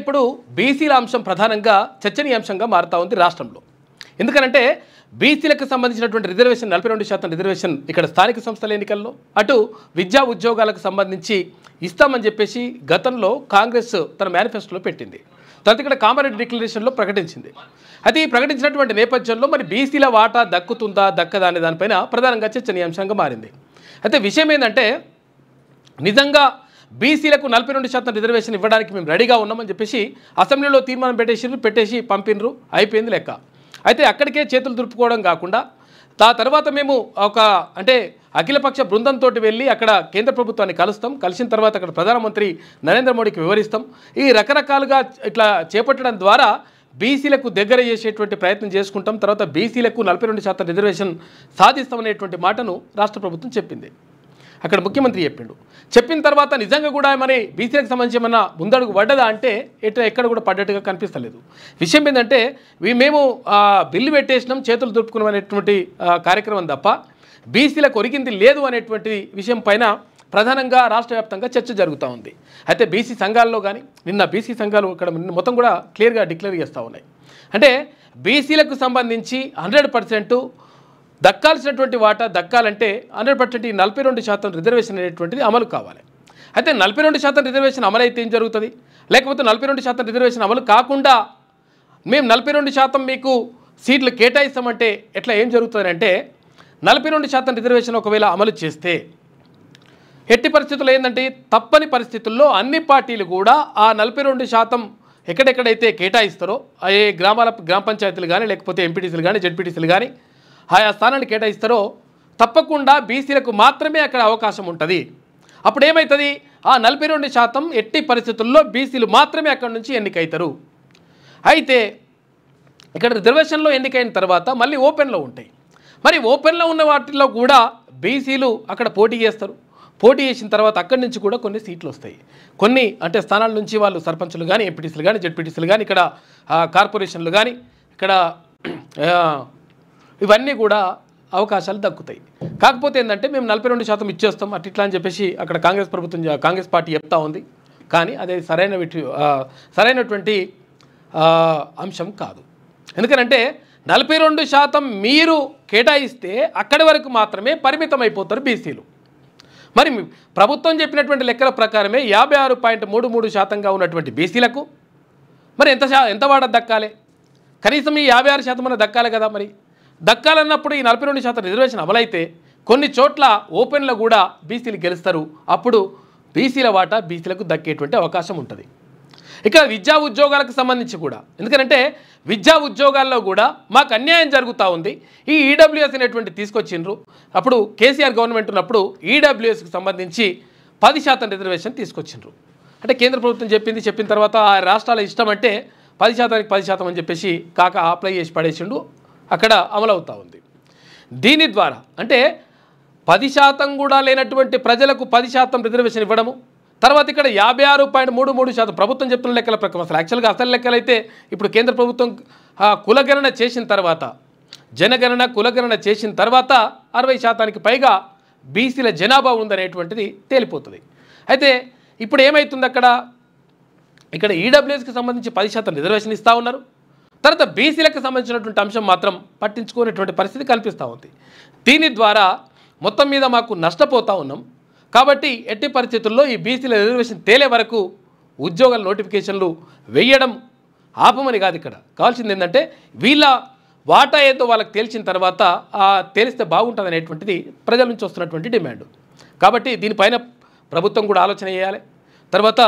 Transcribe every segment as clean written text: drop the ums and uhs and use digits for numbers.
ఇప్పుడు బీసీల అంశం ప్రధానంగా చర్చనీయాంశంగా మారుతా ఉంది రాష్ట్రంలో. ఎందుకంటే బీసీలకు సంబంధించినటువంటి రిజర్వేషన్ 42% రిజర్వేషన్ ఇక్కడ స్థానిక సంస్థల ఎన్నికల్లో, అటు విద్యా ఉద్యోగాలకు సంబంధించి ఇస్తామని చెప్పేసి గతంలో కాంగ్రెస్ తన మేనిఫెస్టోలో పెట్టింది. తర్వాత ఇక్కడ కామారెడ్డి డిక్లరేషన్లో ప్రకటించింది. అయితే ఈ ప్రకటించినటువంటి నేపథ్యంలో మరి బీసీల వాటా దక్కుతుందా దక్కదా అనే దానిపైన ప్రధానంగా చర్చనీయాంశంగా మారింది. అయితే విషయం ఏంటంటే నిజంగా బీసీలకు 42% రిజర్వేషన్ ఇవ్వడానికి మేము రెడీగా ఉన్నామని చెప్పేసి అసెంబ్లీలో తీర్మానం పెట్టేసి పంపినరు, అయిపోయింది లెక్క. అయితే అక్కడికే చేతులు దులుపుకోవడం కాకుండా తర్వాత మేము ఒక అఖిలపక్ష బృందంతో వెళ్ళి అక్కడ కేంద్ర ప్రభుత్వాన్ని కలుస్తాం, కలిసిన తర్వాత అక్కడ ప్రధానమంత్రి నరేంద్ర మోడీకి వివరిస్తాం. ఈ రకరకాలుగా ఇట్లా చేపట్టడం ద్వారా బీసీలకు దగ్గర చేసేటువంటి ప్రయత్నం చేసుకుంటాం, తర్వాత బీసీలకు 42% రిజర్వేషన్ సాధిస్తామనేటువంటి మాటను రాష్ట్ర ప్రభుత్వం చెప్పింది. అక్కడ ముఖ్యమంత్రి చెప్పిన తర్వాత నిజంగా కూడా మరి బీసీలకు సంబంధించి ఏమన్నా ముందడుగు పడ్డదా అంటే ఎక్కడ కూడా పడ్డట్టుగా కనిపిస్తలేదు. విషయం ఏంటంటే మేము బిల్లు పెట్టేసినాం, చేతులు దులుపుకున్నాం అనేటువంటి కార్యక్రమం తప్ప బీసీలకు ఒరిగింది లేదు అనేటువంటి విషయం పైన ప్రధానంగా రాష్ట్ర వ్యాప్తంగా చర్చ జరుగుతూ ఉంది. అయితే బీసీ సంఘాల్లో కానీ నిన్న బీసీ సంఘాలు ఇక్కడ మొత్తం కూడా క్లియర్గా డిక్లేర్ చేస్తూ ఉన్నాయి. బీసీలకు సంబంధించి 100% దక్కాల్సినటువంటి వాటా దక్కాలంటే 100% ఈ 42% రిజర్వేషన్ అనేటువంటిది అమలు కావాలి. అయితే 42% రిజర్వేషన్ అమలు అయితే ఏం జరుగుతుంది, లేకపోతే 42% రిజర్వేషన్ అమలు కాకుండా మేము 42% మీకు సీట్లు కేటాయిస్తామంటే ఎట్లా ఏం జరుగుతుంది అంటే 42% రిజర్వేషన్ ఒకవేళ అమలు చేస్తే ఎట్టి పరిస్థితుల్లో ఏంటంటే తప్పని పరిస్థితుల్లో అన్ని పార్టీలు కూడా ఆ 42% ఎక్కడెక్కడైతే కేటాయిస్తారో ఏ గ్రామ పంచాయతీలు కానీ లేకపోతే ఎంపీటీసీలు కానీ జెడ్పీటీసీలు కానీ ఆయా స్థానాన్ని కేటాయిస్తారో తప్పకుండా బీసీలకు మాత్రమే అక్కడ అవకాశం ఉంటుంది. అప్పుడు ఏమవుతుంది, ఆ 42% ఎట్టి పరిస్థితుల్లో బీసీలు మాత్రమే అక్కడి నుంచి ఎన్నికవుతారు. అయితే ఇక్కడ రిజర్వేషన్లో ఎన్నికైన తర్వాత మళ్ళీ ఓపెన్లో ఉంటాయి. మరి ఓపెన్లో ఉన్న వాటిల్లో కూడా బీసీలు అక్కడ పోటీ చేస్తారు. పోటీ చేసిన తర్వాత అక్కడి నుంచి కూడా కొన్ని సీట్లు వస్తాయి. కొన్ని స్థానాల నుంచి వాళ్ళు సర్పంచులు కానీ ఎంపీటీసీలు కానీ జెడ్పీటీసీలు కానీ ఇక్కడ కార్పొరేషన్లు కానీ ఇక్కడ ఇవన్నీ కూడా అవకాశాలు దక్కుతాయి. కాకపోతే ఏంటంటే మేము 42% ఇచ్చేస్తాం అట్లా అని చెప్పేసి అక్కడ కాంగ్రెస్ పార్టీ చెప్తా ఉంది. కానీ అదే సరైనటువంటి అంశం కాదు. ఎందుకంటే 42% మీరు కేటాయిస్తే అక్కడి వరకు మాత్రమే పరిమితం అయిపోతారు బీసీలు. మరి ప్రభుత్వం చెప్పినటువంటి లెక్కల ప్రకారమే 56.33%గా ఉన్నటువంటి బీసీలకు మరి ఎంత వాటా దక్కాలి? కనీసం ఈ 56% అన్న దక్కాలి కదా. మరి దక్కాలన్నప్పుడు ఈ 42% రిజర్వేషన్ అమలైతే కొన్ని చోట్ల ఓపెన్లో కూడా బీసీలు గెలుస్తారు. అప్పుడు బీసీల వాటా బీసీలకు దక్కేటువంటి అవకాశం ఉంటుంది. ఇక విద్యా ఉద్యోగాలకు సంబంధించి కూడా ఎందుకంటే విద్యా ఉద్యోగాల్లో కూడా మాకు అన్యాయం జరుగుతూ ఉంది. ఈ ఈడబ్ల్యూఎస్ అనేటువంటి తీసుకొచ్చిండ్రు. అప్పుడు కేసీఆర్ గవర్నమెంట్ ఉన్నప్పుడు ఈడబ్ల్యూఎస్కి సంబంధించి 10% రిజర్వేషన్ తీసుకొచ్చిండ్రు. కేంద్ర ప్రభుత్వం చెప్పిన తర్వాత ఆ రాష్ట్రాల ఇష్టం 10%కి 10% అని చెప్పేసి అప్లై చేసి పడేసిండు. అక్కడ అమలవుతూ ఉంది. దీని ద్వారా 10% కూడా లేనటువంటి ప్రజలకు 10% రిజర్వేషన్ ఇవ్వడము, తర్వాత ఇక్కడ 56.33% ప్రభుత్వం చెప్తున్న లెక్కల ప్రకారం యాక్చువల్గా అసలు లెక్కలైతే ఇప్పుడు కేంద్ర ప్రభుత్వం కులగణన చేసిన తర్వాత జనగణన కులగణన చేసిన తర్వాత 60%కి పైగా బీసీల జనాభా ఉందనేటువంటిది తేలిపోతుంది. అయితే ఇప్పుడు ఏమవుతుంది ఇక్కడ ఈడబ్ల్యూఎస్కి సంబంధించి 10% రిజర్వేషన్ ఇస్తూ ఉన్నారు. తర్వాత బీసీలకు సంబంధించినటువంటి అంశం మాత్రం పట్టించుకునేటువంటి పరిస్థితి కనిపిస్తూ ఉంది. దీని ద్వారా మొత్తం మీద మాకు నష్టపోతూ ఉన్నాం. కాబట్టి ఎట్టి పరిస్థితుల్లో ఈ బీసీల రిజర్వేషన్ తేలే వరకు ఉద్యోగాల నోటిఫికేషన్లు వేయడం ఆపమని కాదు. ఇక్కడ కావాల్సింది ఏంటంటే వీళ్ళ వాటా ఏదో వాళ్ళకి తేల్చిన తర్వాత తేలిస్తే బాగుంటుంది అనేటువంటిది ప్రజల నుంచి వస్తున్నటువంటి డిమాండ్. కాబట్టి దీనిపైన ప్రభుత్వం కూడా ఆలోచన చేయాలి. తర్వాత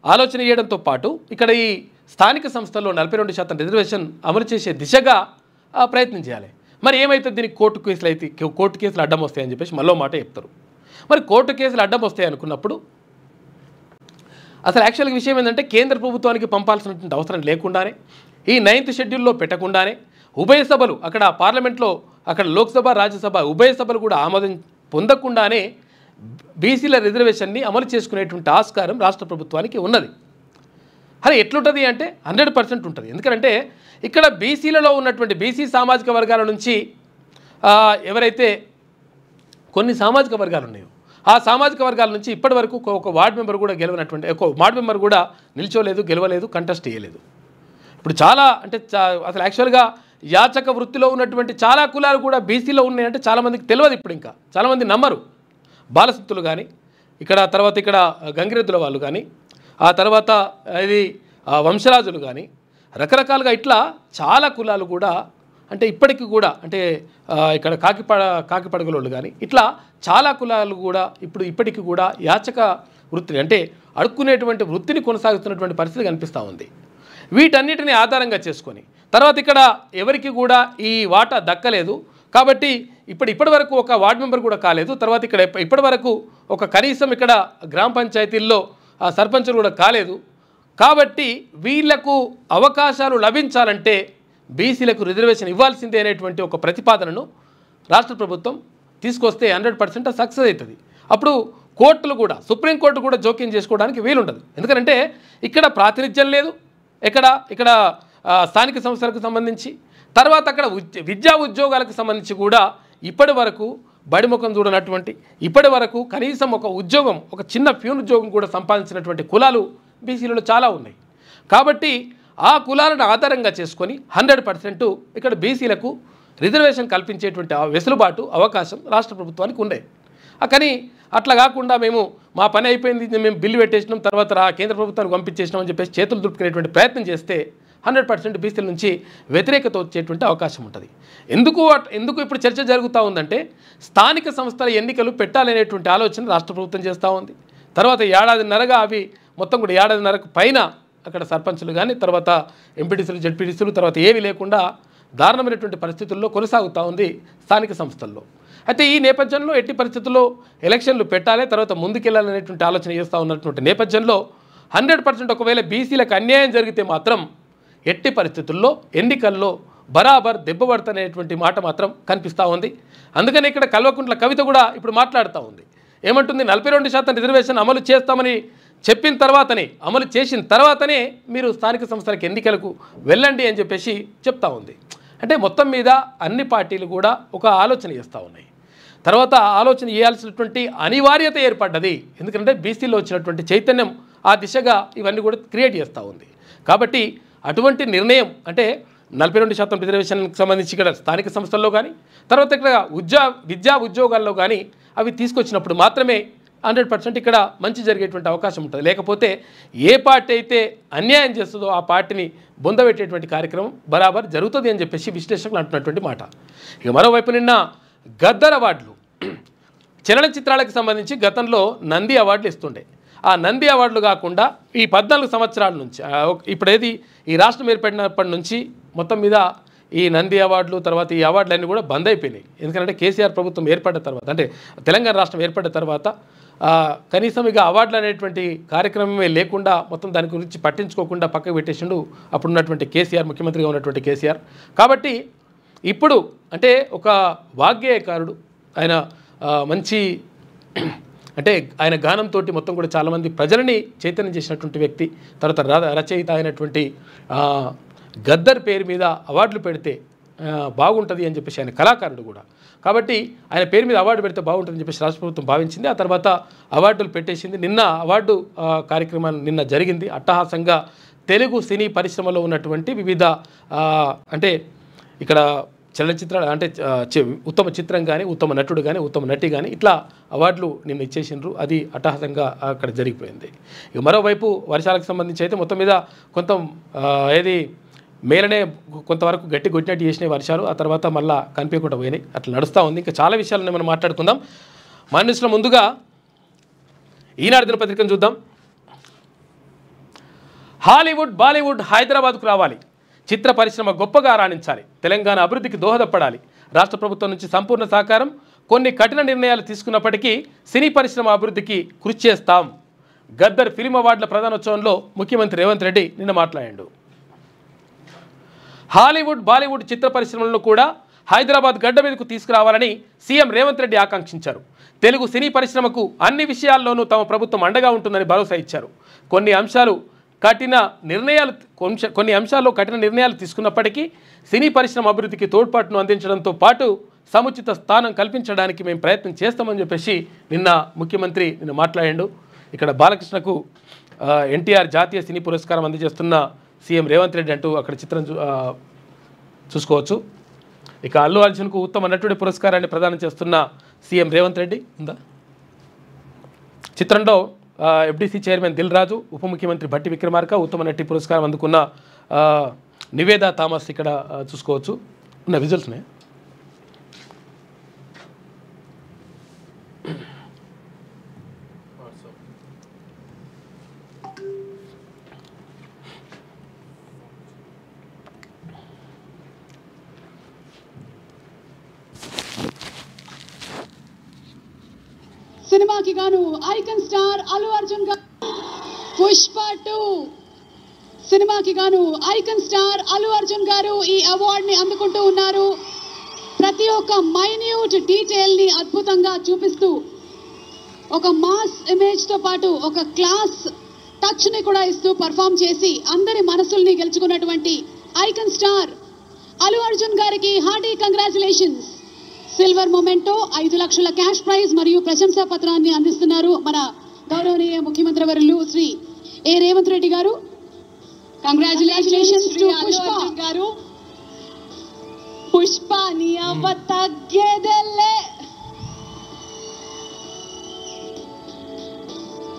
ఆలోచన చేయడంతో పాటు ఇక్కడ ఈ స్థానిక సంస్థల్లో 42% రిజర్వేషన్ అమలు చేసే దిశగా ప్రయత్నం చేయాలి. మరి ఏమైతే దీనికి కోర్టు కేసులు అడ్డం వస్తాయని చెప్పేసి మళ్ళీ మాట చెప్తారు. మరి కోర్టు కేసులు అడ్డం వస్తాయి అనుకున్నప్పుడు అసలు యాక్చువల్గా విషయం ఏంటంటే కేంద్ర ప్రభుత్వానికి పంపాల్సినటువంటి అవసరం లేకుండానే ఈ 9th షెడ్యూల్లో పెట్టకుండానే ఉభయ సభలు అక్కడ పార్లమెంట్లో అక్కడ లోక్సభ రాజ్యసభ ఉభయ సభలు కూడా ఆమోదం పొందకుండానే బీసీల రిజర్వేషన్ని అమలు చేసుకునేటువంటి ఆస్కారం రాష్ట్ర ప్రభుత్వానికి ఉన్నది. అది ఎట్లుంటుంది 100% ఉంటుంది. ఎందుకంటే ఇక్కడ బీసీలలో ఉన్నటువంటి బీసీ సామాజిక వర్గాల నుంచి ఎవరైతే కొన్ని సామాజిక వర్గాలు ఉన్నాయో ఆ సామాజిక వర్గాల నుంచి ఇప్పటి వరకు ఒక వార్డు మెంబర్ కూడా గెలవనటువంటి ఒక వార్డు మెంబర్ కూడా నిల్చోలేదు, గెలవలేదు, కంటెస్ట్ చేయలేదు. ఇప్పుడు చాలా అంటే అసలు యాక్చువల్గా యాచక వృత్తిలో ఉన్నటువంటి చాలా కులాలు కూడా బీసీలో ఉన్నాయంటే చాలామందికి తెలియదు. ఇప్పుడు ఇంకా చాలామంది నమ్మరు. బాలసత్తులు కానీ ఇక్కడ తర్వాత ఇక్కడ గంగిరెద్దుల వాళ్ళు కానీ ఆ తర్వాత ఇది వంశరాజులు కానీ రకరకాలుగా ఇట్లా చాలా కులాలు కూడా అంటే ఇప్పటికీ కూడా అంటే ఇక్కడ కాకిపడగలోళ్ళు కానీ ఇట్లా చాలా కులాలు కూడా ఇప్పటికీ కూడా యాచక వృత్తిని అంటే అడుక్కునేటువంటి వృత్తిని కొనసాగుతున్నటువంటి పరిస్థితి కనిపిస్తూ ఉంది. వీటన్నిటిని ఆధారంగా చేసుకొని తర్వాత ఇక్కడ ఎవరికి కూడా ఈ వాటా దక్కలేదు కాబట్టి ఇప్పటి వరకు ఒక వార్డు మెంబర్ కూడా కాలేదు. తర్వాత ఇక్కడ ఇప్పటి వరకు ఒక కనీసం ఇక్కడ గ్రామ పంచాయతీల్లో సర్పంచులు కూడా కాలేదు. కాబట్టి వీళ్లకు అవకాశాలు లభించాలంటే బీసీలకు రిజర్వేషన్ ఇవ్వాల్సిందే అనేటువంటి ఒక ప్రతిపాదనను రాష్ట్ర ప్రభుత్వం తీసుకొస్తే 100% సక్సెస్ అవుతుంది. అప్పుడు కోర్టులు కూడా సుప్రీంకోర్టు కూడా జోక్యం చేసుకోవడానికి వీలుండదు. ఎందుకంటే ఇక్కడ ప్రాతినిధ్యం లేదు, ఇక్కడ స్థానిక సంస్థలకు సంబంధించి తర్వాత అక్కడ విద్యా ఉద్యోగాలకు సంబంధించి కూడా ఇప్పటి వరకు బడిముఖం చూడనటువంటి ఇప్పటి వరకు కనీసం ఒక ఉద్యోగం ఒక చిన్న ప్యూన్ ఉద్యోగం కూడా సంపాదించినటువంటి కులాలు బీసీలలో చాలా ఉన్నాయి. కాబట్టి ఆ కులాలను ఆధారంగా చేసుకొని 100% ఇక్కడ బీసీలకు రిజర్వేషన్ కల్పించేటువంటి వెసులుబాటు అవకాశం రాష్ట్ర ప్రభుత్వానికి ఉండే. కానీ అట్లా కాకుండా మేము మా పని అయిపోయింది, మేము బిల్లు పెట్టేసినాం, తర్వాత కేంద్ర ప్రభుత్వానికి పంపించేసినాం అని చెప్పేసి చేతులు దులుపుకునేటువంటి ప్రయత్నం చేస్తే 100% బీసీల నుంచి వ్యతిరేకత వచ్చేటువంటి అవకాశం ఉంటుంది. ఎందుకు ఇప్పుడు చర్చ జరుగుతూ ఉందంటే స్థానిక సంస్థల ఎన్నికలు పెట్టాలనేటువంటి ఆలోచన రాష్ట్ర ప్రభుత్వం చేస్తూ ఉంది. తర్వాత ఏడాదిన్నరగా అవి మొత్తం కూడా ఏడాదిన్నరకు పైన అక్కడ సర్పంచులు కానీ తర్వాత ఎంపీటీసీలు జెడ్పీటీసీలు తర్వాత ఏవి లేకుండా దారుణమైనటువంటి పరిస్థితుల్లో కొనసాగుతూ ఉంది స్థానిక సంస్థల్లో. అయితే ఈ నేపథ్యంలో ఎట్టి పరిస్థితుల్లో ఎలక్షన్లు పెట్టాలి, తర్వాత ముందుకెళ్లాలనేటువంటి ఆలోచన చేస్తూ ఉన్నటువంటి నేపథ్యంలో 100% ఒకవేళ బీసీలకు అన్యాయం జరిగితే మాత్రం ఎట్టి పరిస్థితుల్లో ఎన్నికల్లో బరాబర్ దెబ్బపడతనేటువంటి మాట మాత్రం కనిపిస్తూ ఉంది. అందుకని ఇక్కడ కల్వకుంట్ల కవిత కూడా ఇప్పుడు మాట్లాడుతూ ఉంది. ఏమంటుంది, 42% రిజర్వేషన్ అమలు చేస్తామని చెప్పిన తర్వాతనే అమలు చేసిన తర్వాతనే మీరు స్థానిక సంస్థలకు ఎన్నికలకు వెళ్ళండి అని చెప్పేసి చెప్తా ఉంది. అంటే మొత్తం మీద అన్ని పార్టీలు కూడా ఒక ఆలోచన చేస్తూ ఉన్నాయి. తర్వాత ఆలోచన చేయాల్సినటువంటి అనివార్యత ఏర్పడ్డది. ఎందుకంటే బీసీలో వచ్చినటువంటి చైతన్యం ఆ దిశగా ఇవన్నీ కూడా క్రియేట్ చేస్తూ ఉంది. కాబట్టి అటువంటి నిర్ణయం అంటే 42% రిజర్వేషన్కి సంబంధించి ఇక్కడ స్థానిక సంస్థల్లో కానీ తర్వాత ఇక్కడ విద్యా ఉద్యోగాల్లో కానీ అవి తీసుకొచ్చినప్పుడు మాత్రమే 100% ఇక్కడ మంచి జరిగేటువంటి అవకాశం ఉంటుంది. లేకపోతే ఏ పార్టీ అయితే అన్యాయం చేస్తుందో ఆ పార్టీని బొందబెట్టేటువంటి కార్యక్రమం బరాబర్ జరుగుతుంది అని చెప్పేసి విశ్లేషకులు అంటున్నటువంటి మాట. ఇక మరోవైపు నిన్న గద్దర్ అవార్డులు చలనచిత్రాలకు సంబంధించి గతంలో నంది అవార్డులు ఇస్తుండే. ఆ నంది అవార్డులు కాకుండా ఈ 14 సంవత్సరాల నుంచి ఇప్పుడేది ఈ రాష్ట్రం ఏర్పడినప్పటి నుంచి మొత్తం మీద ఈ నంది అవార్డులు తర్వాత ఈ అవార్డులన్నీ కూడా బంద్ అయిపోయినాయి. ఎందుకంటే కేసీఆర్ ప్రభుత్వం ఏర్పడిన తర్వాత అంటే తెలంగాణ రాష్ట్రం ఏర్పడిన తర్వాత కనీసం ఇక అవార్డులు అనేటువంటి కార్యక్రమమే లేకుండా మొత్తం దాని గురించి పట్టించుకోకుండా పక్కకు పెట్టేసిండు అప్పుడున్నటువంటి కేసీఆర్, ముఖ్యమంత్రిగా ఉన్నటువంటి కేసీఆర్. కాబట్టి ఇప్పుడు అంటే ఒక వాగ్గేయకారుడు ఆయన మంచి అంటే ఆయన గానంతో మొత్తం కూడా చాలామంది ప్రజలని చైతన్యం చేసినటువంటి వ్యక్తి, తర్వాత రచయిత అయినటువంటి గద్దర్ పేరు మీద అవార్డులు పెడితే బాగుంటుంది అని చెప్పేసి ఆయన కళాకారుడు కూడా. కాబట్టి ఆయన పేరు మీద అవార్డు పెడితే బాగుంటుందని చెప్పేసి రాష్ట్ర ప్రభుత్వం భావించింది. ఆ తర్వాత అవార్డులు పెట్టేసింది. నిన్న అవార్డు కార్యక్రమాలు నిన్న జరిగింది. అట్టహాసంగా తెలుగు సినీ పరిశ్రమలో ఉన్నటువంటి వివిధ అంటే ఇక్కడ చలనచిత్రాలు అంటే ఉత్తమ చిత్రం కానీ ఉత్తమ నటుడు కానీ ఉత్తమ నటి కానీ ఇట్లా అవార్డులు నిన్న ఇచ్చేసిండ్రు. అది అట్టహాసంగా అక్కడ జరిగిపోయింది. ఇక మరోవైపు వర్షాలకు సంబంధించి అయితే మొత్తం మీద కొంత ఏది మేలనే కొంతవరకు గట్టి కొట్టినట్టు చేసినాయి వర్షాలు. ఆ తర్వాత మళ్ళీ కనిపించకుండా పోయినాయి. అట్లా నడుస్తూ ఉంది. ఇంకా చాలా విషయాలను మనం మాట్లాడుకుందాం. మన న్యూస్లో ముందుగా ఈనాడు దినపత్రికను చూద్దాం. హాలీవుడ్ బాలీవుడ్ హైదరాబాద్కు రావాలి, చిత్ర పరిశ్రమ గొప్పగా రాణించాలి, తెలంగాణ అభివృద్ధికి దోహదపడాలి, రాష్ట్ర ప్రభుత్వం నుంచి సంపూర్ణ సహకారం, కొన్ని కఠిన నిర్ణయాలు తీసుకున్నప్పటికీ సినీ పరిశ్రమ అభివృద్ధికి కృషి చేస్తాం. గద్దర్ ఫిలిం అవార్డుల ప్రధానోత్సవంలో ముఖ్యమంత్రి రేవంత్ రెడ్డి నిన్న మాట్లాడాడు. హాలీవుడ్ బాలీవుడ్ చిత్ర పరిశ్రమలను కూడా హైదరాబాద్ గడ్డ మీదకు తీసుకురావాలని సీఎం రేవంత్ రెడ్డి ఆకాంక్షించారు. తెలుగు సినీ పరిశ్రమకు అన్ని విషయాల్లోనూ తమ ప్రభుత్వం అండగా ఉంటుందని భరోసా ఇచ్చారు. కొన్ని అంశాల్లో కఠిన నిర్ణయాలు తీసుకున్నప్పటికీ సినీ పరిశ్రమ అభివృద్ధికి తోడ్పాటును అందించడంతో పాటు సముచిత స్థానం కల్పించడానికి మేము ప్రయత్నం చేస్తామని చెప్పేసి నిన్న ముఖ్యమంత్రి మాట్లాడాడు. ఇక్కడ బాలకృష్ణకు ఎన్టీఆర్ జాతీయ సినీ పురస్కారం అందజేస్తున్న సీఎం రేవంత్ రెడ్డి అంటూ అక్కడ చిత్రం చూసుకోవచ్చు. ఇక అల్లు అర్జున్కు ఉత్తమ నటుడి పురస్కారాన్ని ప్రదానం చేస్తున్న సీఎం రేవంత్ రెడ్డి ఉందా. చిత్రంలో ఎఫ్డీసీ చైర్మన్ దిల్ రాజు, ఉప ముఖ్యమంత్రి భట్టి విక్రమార్క, ఉత్తమ నటి పురస్కారం అందుకున్న నివేదా థామస్ ఇక్కడ చూసుకోవచ్చు. ఉన్న విజువల్స్నే సినిమాకి గాను ఐకాన్ స్టార్ అల్లు అర్జున్ గారు. పుష్ప 2 సినిమాకి గాను ఐకాన్ స్టార్ అల్లు అర్జున్ గారు ఈ అవార్డుని అందుకుంటూ ఉన్నారు. ప్రతి ఒక్క మైన్యూట్ డీటెయిల్ని అద్భుతంగా చూపిస్తూ ఒక మాస్ ఇమేజ్తో పాటు ఒక క్లాస్ టచ్ని కూడా ఇస్తూ పర్ఫామ్ చేసి అందరి మనసుల్ని గెలుచుకున్నటువంటి ఐకాన్ స్టార్ అల్లు అర్జున్ గారికి హార్టీ కంగ్రాచులేషన్స్. సిల్వర్ మొమెంటో 5 లక్షల క్యాష్ ప్రైజ్ మరియు ప్రశంసా పత్రాన్ని అందిస్తున్నారు మన గౌరవనీయ ముఖ్యమంత్రి వర్యులు శ్రీ ఏ రేవంత్ రెడ్డి గారు. కంగ్రాచులేషన్స్ టు పుష్ప గారు. పుష్ప నీ అవ్వ తగ్గేదెల్లే.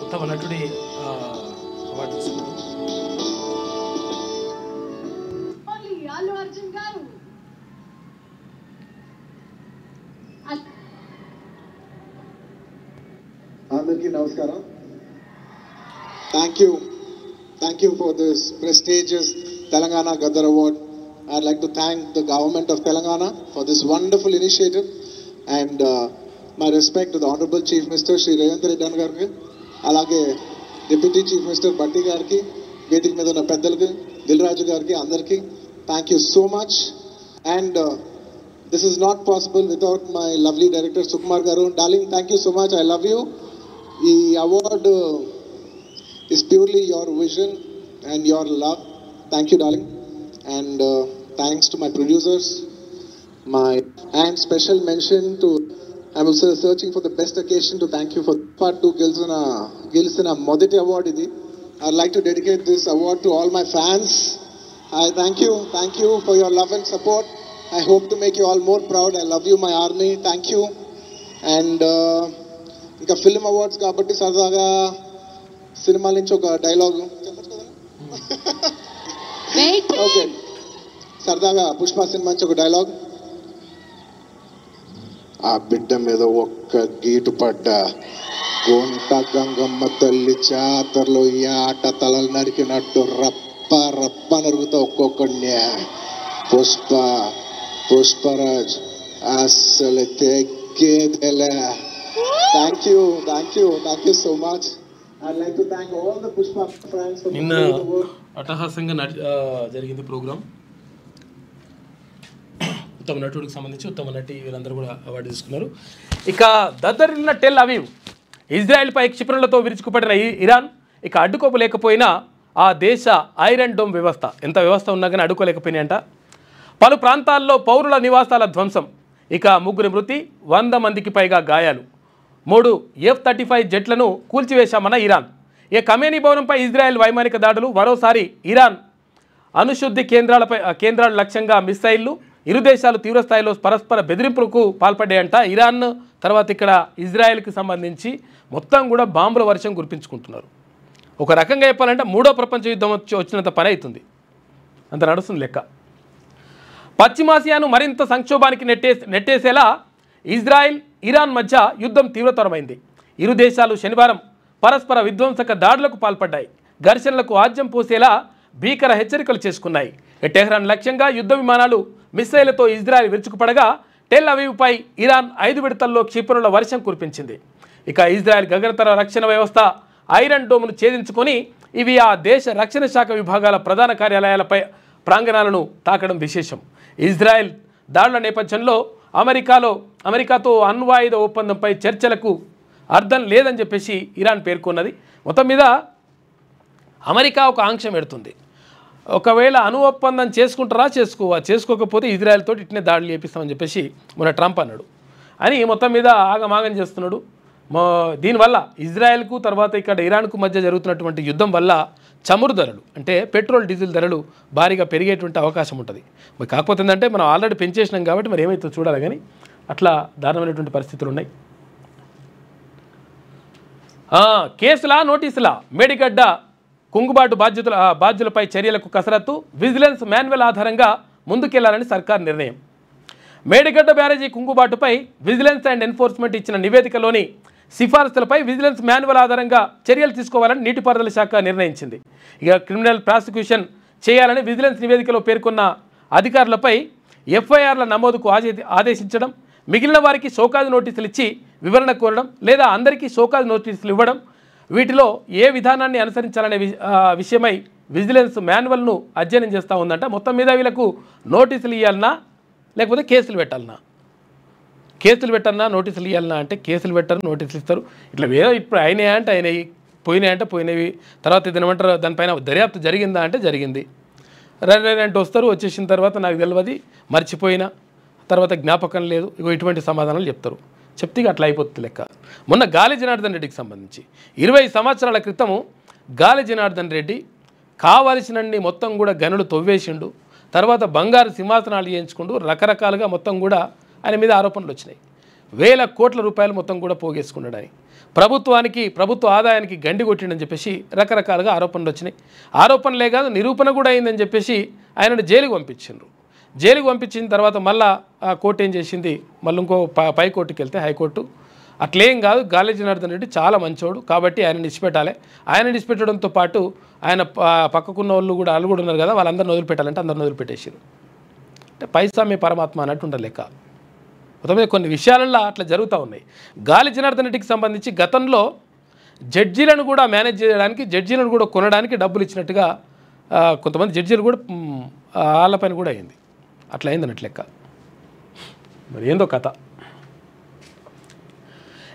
ఉత్తమ నటుడి అవార్డు అల్లు అర్జున్ గారు. అందరికీ నమస్కారం. Thank you for this prestigious Telangana Gaddar Award. I'd like to thank the government of Telangana for this wonderful initiative, and my respect to the Honorable Chief Minister Shri Revanth Reddy Gariki, alage Deputy Chief Minister Bhatti Gariki, Vedik మీద ఉన్న పెద్దలకి, దిల్ రాజు గారికి అందరికీ thank you so much. And this is not possible without my lovely director Sukumar garu. Darling, thank you so much. I love you. The award is purely your vision and your love. Thank you, darling. And thanks to my producers, and special mention to, I'm also searching for the best occasion to thank you for part 2 Gilsana Moditi award idi. I'd like to dedicate this award to all my fans. I thank you for your love and support. I hope to make you all more proud. I love you, my army. Thank you. And ఇంకా film awards కాబట్టి సరదాగా cinema నుంచి ఒక dialogue okay, సరదాగా Pushpa cinema నుంచి ఒక dialogue. ఆ బిడ్డ మీద ఒక్క గీటు పడ్డ గోంట గంగమ్మ తల్లి జాతరలో ఈ ఆట తలలు నరికినట్టు రప్ప రప్ప నరుగుతా ఒక్కొక్కడిని. పుష్పరాజ్ అసలు తెగ్గేదెలే. Thank you so much. I'd like to thank all the Pushpa fans for నిన్న అట్టహాసంగా జరిగింది ప్రోగ్రామ్. ఉత్తమ నటుడికి సంబంధించి ఉత్తమ నటి వీళ్ళందరూ కూడా అవార్డు తీసుకున్నారు. ఇక దద్దరిల్లిన టెల్ అవీవ్, ఇజ్రాయెల్పై క్షిపణులతో విరుచుకుపడిన ఇరాన్ ఇక అడ్డుకోలేకపోయినా ఆ దేశ ఐరన్ డోమ్ వ్యవస్థ, ఎంత వ్యవస్థ ఉన్నా కానీ అడ్డుకోలేకపోయినాయంట. పలు ప్రాంతాల్లో పౌరుల నివాసాల ధ్వంసం, ఇక 3 మృతి, 100 మందికి పైగా గాయాలు. 3 F-35 జెట్లను కూల్చివేశామన్న ఇరాన్. ఇక ఖమేనీ భవనంపై ఇజ్రాయెల్ వైమానిక దాడులు, మరోసారి ఇరాన్ అణుశుద్ధి కేంద్రాల లక్ష్యంగా మిస్సైళ్లు. ఇరు దేశాలు తీవ్రస్థాయిలో పరస్పర బెదిరింపులకు పాల్పడ్డాయంట. ఇరాన్ తర్వాత ఇక్కడ ఇజ్రాయెల్కి సంబంధించి మొత్తం కూడా బాంబుల వర్షం కురిపించుకుంటున్నారు. ఒక రకంగా చెప్పాలంటే 3వ ప్రపంచ యుద్ధం వచ్చినంత పని అవుతుంది, అంత నడుస్తుంది లెక్క. పశ్చిమాసియాను మరింత సంక్షోభానికి నెట్టేసేలా ఇజ్రాయెల్ ఇరాన్ మధ్య యుద్ధం తీవ్రతరమైంది. ఇరు దేశాలు శనివారం పరస్పర విధ్వంసక దాడులకు పాల్పడ్డాయి. ఘర్షణలకు ఆజ్యం పోసేలా భీకర హెచ్చరికలు చేసుకున్నాయి. టెహ్రాన్ లక్ష్యంగా యుద్ధ విమానాలు మిస్సైళ్లతో ఇజ్రాయెల్ విరుచుకుపడగా టెల్ అవీవ్పై ఇరాన్ 5 విడతల్లో క్షిపణుల వర్షం కురిపించింది. ఇక ఇజ్రాయెల్ గగనతల రక్షణ వ్యవస్థ ఐరన్ డోమ్ను ఛేదించుకొని ఇవి ఆ దేశ రక్షణ శాఖ విభాగాల ప్రధాన కార్యాలయాలపై ప్రాంగణాలను తాకడం విశేషం. ఇజ్రాయెల్ దాడుల నేపథ్యంలో అమెరికాతో అణ్వాయుధ ఒప్పందంపై చర్చలకు అర్థం లేదని చెప్పేసి ఇరాన్ పేర్కొన్నది. మొత్తం మీద అమెరికా ఒక ఆంక్ష పెడుతుంది. ఒకవేళ అణు ఒప్పందం చేసుకుంటారా చేసుకోకపోతే ఇజ్రాయెల్ తోటి ఇట్నే దాడులు చేపిస్తామని చెప్పేసి మొన్న ట్రంప్ అన్నాడు అని మొత్తం మీద ఆగమాగం చేస్తున్నాడు. దీనివల్ల ఇజ్రాయెల్కు తర్వాత ఇక్కడ ఇరాన్కు మధ్య జరుగుతున్నటువంటి యుద్ధం వల్ల చమురు ధరలు అంటే పెట్రోల్ డీజిల్ ధరలు భారీగా పెరిగేటువంటి అవకాశం ఉంటుంది. మరి కాకపోతే ఏంటంటే మనం ఆల్రెడీ పెంచేసినాం కాబట్టి మరి ఏమైతే చూడాలి, కానీ అట్లా దారుణమైనటువంటి పరిస్థితులు ఉన్నాయి. కేసులా నోటీసులా మేడిగడ్డ కుంగుబాటు బాధ్యులపై చర్యలకు కసరత్తు, విజిలెన్స్ మాన్యువల్ ఆధారంగా ముందుకెళ్లాలని సర్కార్ నిర్ణయం. మేడిగడ్డ బ్యారేజీ కుంగుబాటుపై విజిలెన్స్ అండ్ ఎన్ఫోర్స్మెంట్ ఇచ్చిన నివేదికలోని సిఫారసులపై విజిలెన్స్ మాన్యువల్ ఆధారంగా చర్యలు తీసుకోవాలని నీటిపారుదల శాఖ నిర్ణయించింది. ఇక క్రిమినల్ ప్రాసిక్యూషన్ చేయాలని విజిలెన్స్ నివేదికలో పేర్కొన్న అధికారులపై ఎఫ్ఐఆర్ల నమోదుకు ఆదేశించడం, మిగిలిన వారికి షోకాజ్ నోటీసులు ఇచ్చి వివరణ కోరడం లేదా అందరికీ షోకాజ్ నోటీసులు ఇవ్వడం, వీటిలో ఏ విధానాన్ని అనుసరించాలనే విషయమై విజిలెన్స్ మాన్యువల్ను అధ్యయనం చేస్తూ ఉందంట. మొత్తం మీద వీళ్ళకు నోటీసులు ఇవ్వాలన్నా లేకపోతే కేసులు పెట్టాలన్నా, నోటీసులు ఇవ్వాలన్నా అంటే కేసులు పెట్టరు, నోటీసులు ఇస్తారు. ఇట్లా వేరే ఇప్పుడు అయినాయా అంటే అయినాయి, పోయినాయి అంటే పోయినవి, తర్వాత ఇది ఏమంటారు దానిపైన దర్యాప్తు జరిగిందా అంటే జరిగింది. అంటే వస్తారు, వచ్చేసిన తర్వాత నాకు తెలియదు, మర్చిపోయినా, తర్వాత జ్ఞాపకం లేదు, ఇటువంటి సమాధానాలు చెప్తే అట్లా అయిపోతుంది లెక్క. మొన్న గాలి జనార్దన్ రెడ్డికి సంబంధించి 20 సంవత్సరాల క్రితము గాలి జనార్దన్ రెడ్డి కావలసినన్ని మొత్తం కూడా గనులు తవ్వేసిండు, తర్వాత బంగారు సింహాసనాలు చేయించుకుంటూ రకరకాలుగా మొత్తం కూడా ఆయన మీద ఆరోపణలు వచ్చినాయి. వేల కోట్ల రూపాయలు మొత్తం కూడా పోగేసుకున్నాడని, ప్రభుత్వ ఆదాయానికి గండి కొట్టిండని చెప్పేసి రకరకాలుగా ఆరోపణలు వచ్చినాయి. ఆరోపణలే కాదు నిరూపణ కూడా అయిందని చెప్పేసి ఆయనను జైలుకు పంపించిండ్రు. జైలుకు పంపించిన తర్వాత మళ్ళా కోర్టు ఏం చేసింది, మళ్ళీ ఇంకో పై కోర్టుకి వెళ్తే హైకోర్టు అట్లేం కాదు, గాలి జనార్దన్ రెడ్డి చాలా మంచోడు కాబట్టి ఆయన నిడిచిపెట్టాలి. ఆయన నిడిచిపెట్టడంతో పాటు ఆయన పక్కకున్న వాళ్ళు కూడా ఉన్నారు కదా, వాళ్ళందరిని వదిలిపెట్టాలంటే అందరిని వదిలిపెట్టేసారు. అంటే పైసామ్య పరమాత్మ అన్నట్టు ఉండాలి లెక్క. మొత్తం కొన్ని విషయాలలో అట్లా జరుగుతూ ఉన్నాయి. గాలి జనార్దన్ రెడ్డికి సంబంధించి గతంలో జడ్జీలను కూడా మేనేజ్ చేయడానికి, జడ్జీలను కూడా కొనడానికి డబ్బులు ఇచ్చినట్టుగా కొంతమంది జడ్జీలు కూడా వాళ్ళపైన కూడా అయింది. అట్లా అయింది అన్నట్టు లెక్క. మరి ఏందో కథ.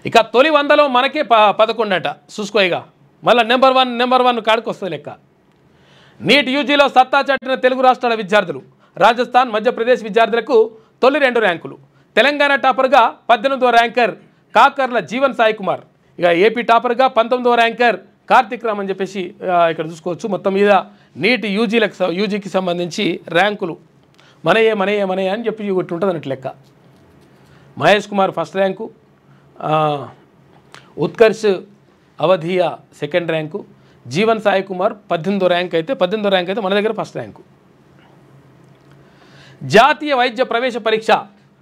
ఇక తొలి 100లో మనకే 11 అట చూసుకోయిగా, మళ్ళీ నెంబర్ వన్ కాడికి వస్తుంది లెక్క. నీట్ యూజీలో సత్తా చాటిన తెలుగు రాష్ట్రాల విద్యార్థులు, రాజస్థాన్ మధ్యప్రదేశ్ విద్యార్థులకు తొలి 2 ర్యాంకులు. తెలంగాణ టాపర్గా 18వ ర్యాంకర్ కాకర్ల జీవన్ సాయి కుమార్, ఇక ఏపీ టాపర్గా 19వ ర్యాంకర్ కార్తిక్ రామ్ అని చెప్పేసి ఇక్కడ చూసుకోవచ్చు. మొత్తం మీద నీట్ యూజీకి సంబంధించి ర్యాంకులు మనయే అని చెప్పి ఒకటి ఉంటుంది అన్నట్టు లెక్క. Mahesh Kumar first rank, Utkarsh Avadhiya second rank, Jeevan Sai Kumar 18వ ర్యాంక్ అయితే మన దగ్గర ఫస్ట్ ర్యాంకు. జాతీయ వైద్య ప్రవేశ పరీక్ష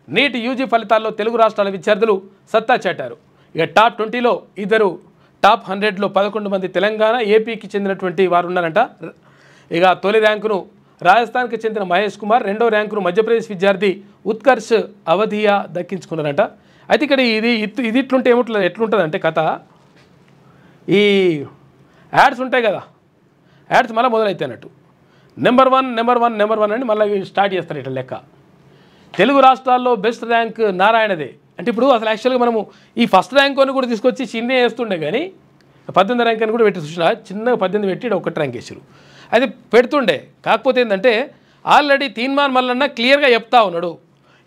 నీట్ యూజీ ఫలితాల్లో తెలుగు రాష్ట్రాల విద్యార్థులు సత్తా చాటారు. ఇక టాప్ 20లో ఇద్దరు, టాప్ 100లో 11 మంది తెలంగాణ ఏపీకి చెందినటువంటి వారు ఉన్నారంట. ఇక తొలి ర్యాంకును రాజస్థాన్కి చెందిన మహేష్ కుమార్, 2వ ర్యాంకును మధ్యప్రదేశ్ విద్యార్థి ఉత్కర్ష్ అవధియా దక్కించుకున్నారంట. అయితే ఇక్కడ ఇది ఇట్లుంటే ఎట్లుంటుంది అంటే కథ, ఈ యాడ్స్ ఉంటాయి కదా, యాడ్స్ మళ్ళీ మొదలైతే అన్నట్టు నెంబర్ వన్ అని మళ్ళీ స్టార్ట్ చేస్తారు ఇట్లా లెక్క. తెలుగు రాష్ట్రాల్లో బెస్ట్ ర్యాంక్ నారాయణదే అంటే ఇప్పుడు అసలు యాక్చువల్గా మనము ఈ ఫస్ట్ ర్యాంక్ అని కూడా తీసుకొచ్చి చిన్న వేస్తుండే, కానీ 18వ ర్యాంక్ అని కూడా పెట్టి చూసిన, చిన్నగా 18 పెట్టి 1 ర్యాంక్ వేసారు. అది పెడుతుండే. కాకపోతే ఏంటంటే ఆల్రెడీ తీన్మాన్ మల్లన్న క్లియర్గా చెప్తా ఉన్నాడు,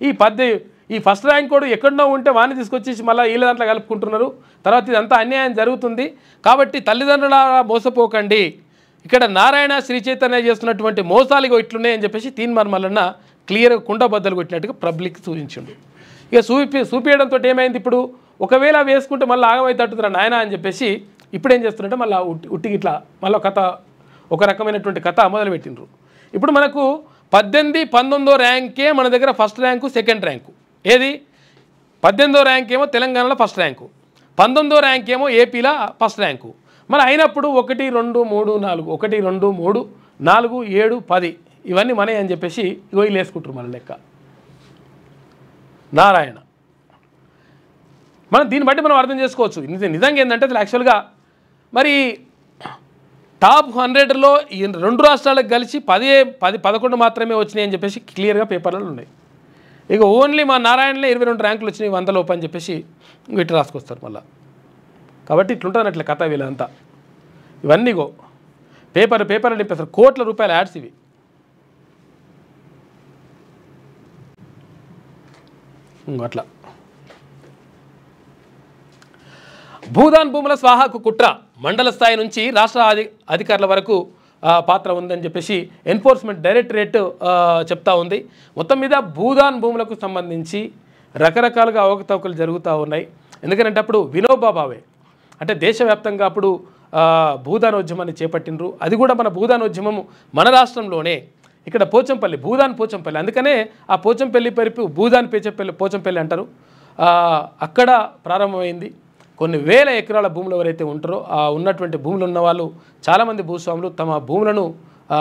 ఈ ఫస్ట్ ర్యాంక్ కూడా ఎక్కడో ఉంటే వాడిని తీసుకొచ్చేసి మళ్ళీ వీళ్ళ దాంట్లో కలుపుకుంటున్నారు, తర్వాత ఇదంతా అన్యాయం జరుగుతుంది కాబట్టి తల్లిదండ్రుల మోసపోకండి, ఇక్కడ నారాయణ శ్రీ చైతన్య చేస్తున్నటువంటి మోసాలుగా ఇట్లున్నాయని చెప్పేసి తీన్మాన్ మల్లన్న క్లియర్గా కుండబద్దలు కొట్టినట్టుగా పబ్లిక్ సూచించిండు. ఇక చూపించడంతో ఏమైంది, ఇప్పుడు ఒకవేళ వేసుకుంటే మళ్ళీ ఆగమైతే తట్టుతున్నా నాయన అని చెప్పేసి ఇప్పుడు ఏం చేస్తున్నట్టే మళ్ళీ ఉట్టికి ఇట్లా మళ్ళీ కథ, ఒక రకమైనటువంటి కథ మొదలుపెట్టిండ్రు. ఇప్పుడు మనకు 18, 19వ ర్యాంకే మన దగ్గర ఫస్ట్ ర్యాంకు, సెకండ్ ర్యాంకు. ఏది 18వ ర్యాంక్ ఏమో తెలంగాణలో ఫస్ట్ ర్యాంకు, 19వ ర్యాంక్ ఏమో ఏపీలో ఫస్ట్ ర్యాంకు. మరి అయినప్పుడు 1, 2, 3, 4 1, 2, 3, 4, 7, 10 ఇవన్నీ మనవి అని చెప్పేసి వీళ్ళు వేసుకుంటారు మన లెక్క. నారాయణ మనం దీన్ని బట్టి మనం అర్థం చేసుకోవచ్చు నిజంగా ఏంటంటే అసలు యాక్చువల్గా మరి టాప్ 100లో ఈ 2 రాష్ట్రాలకు కలిసి 11 మాత్రమే వచ్చినాయి అని చెప్పేసి క్లియర్గా పేపర్లలో ఉన్నాయి. ఇక ఓన్లీ మా నారాయణలో 22 ర్యాంకులు వచ్చినాయి 100 లోపు అని చెప్పేసి ఇటు రాసుకొస్తారు మళ్ళీ. కాబట్టి ఇట్లుంటుంది అట్లా కథ వీళ్ళంతా. ఇవన్నీ పేపర్లు నింపేస్తారు, కోట్ల రూపాయల యాడ్స్ ఇవి. అట్లా భూదాన్ భూముల స్వాహాకు కుట్ర మండల స్థాయి నుంచి రాష్ట్ర అధికారుల వరకు పాత్ర ఉందని చెప్పేసి ఎన్ఫోర్స్మెంట్ డైరెక్టరేట్ చెప్తా ఉంది. మొత్తం మీద భూదాన్ భూములకు సంబంధించి రకరకాలుగా అవకతవకలు జరుగుతూ ఉన్నాయి. ఎందుకంటే అప్పుడు వినోబా భావే అంటే దేశవ్యాప్తంగా అప్పుడు భూదానోద్యమాన్ని చేపట్టినరు. అది కూడా మన భూదానోద్యమము మన రాష్ట్రంలోనే ఇక్కడ పోచంపల్లి, భూదాన్ పోచంపల్లి, అందుకనే ఆ పోచంపల్లి పరిపు భూదాన్ పోచంపల్లి అంటారు. అక్కడ ప్రారంభమైంది. కొన్ని వేల ఎకరాల భూములు ఎవరైతే ఉంటారో ఉన్నటువంటి భూములు ఉన్న వాళ్ళు చాలామంది భూస్వాములు తమ భూములను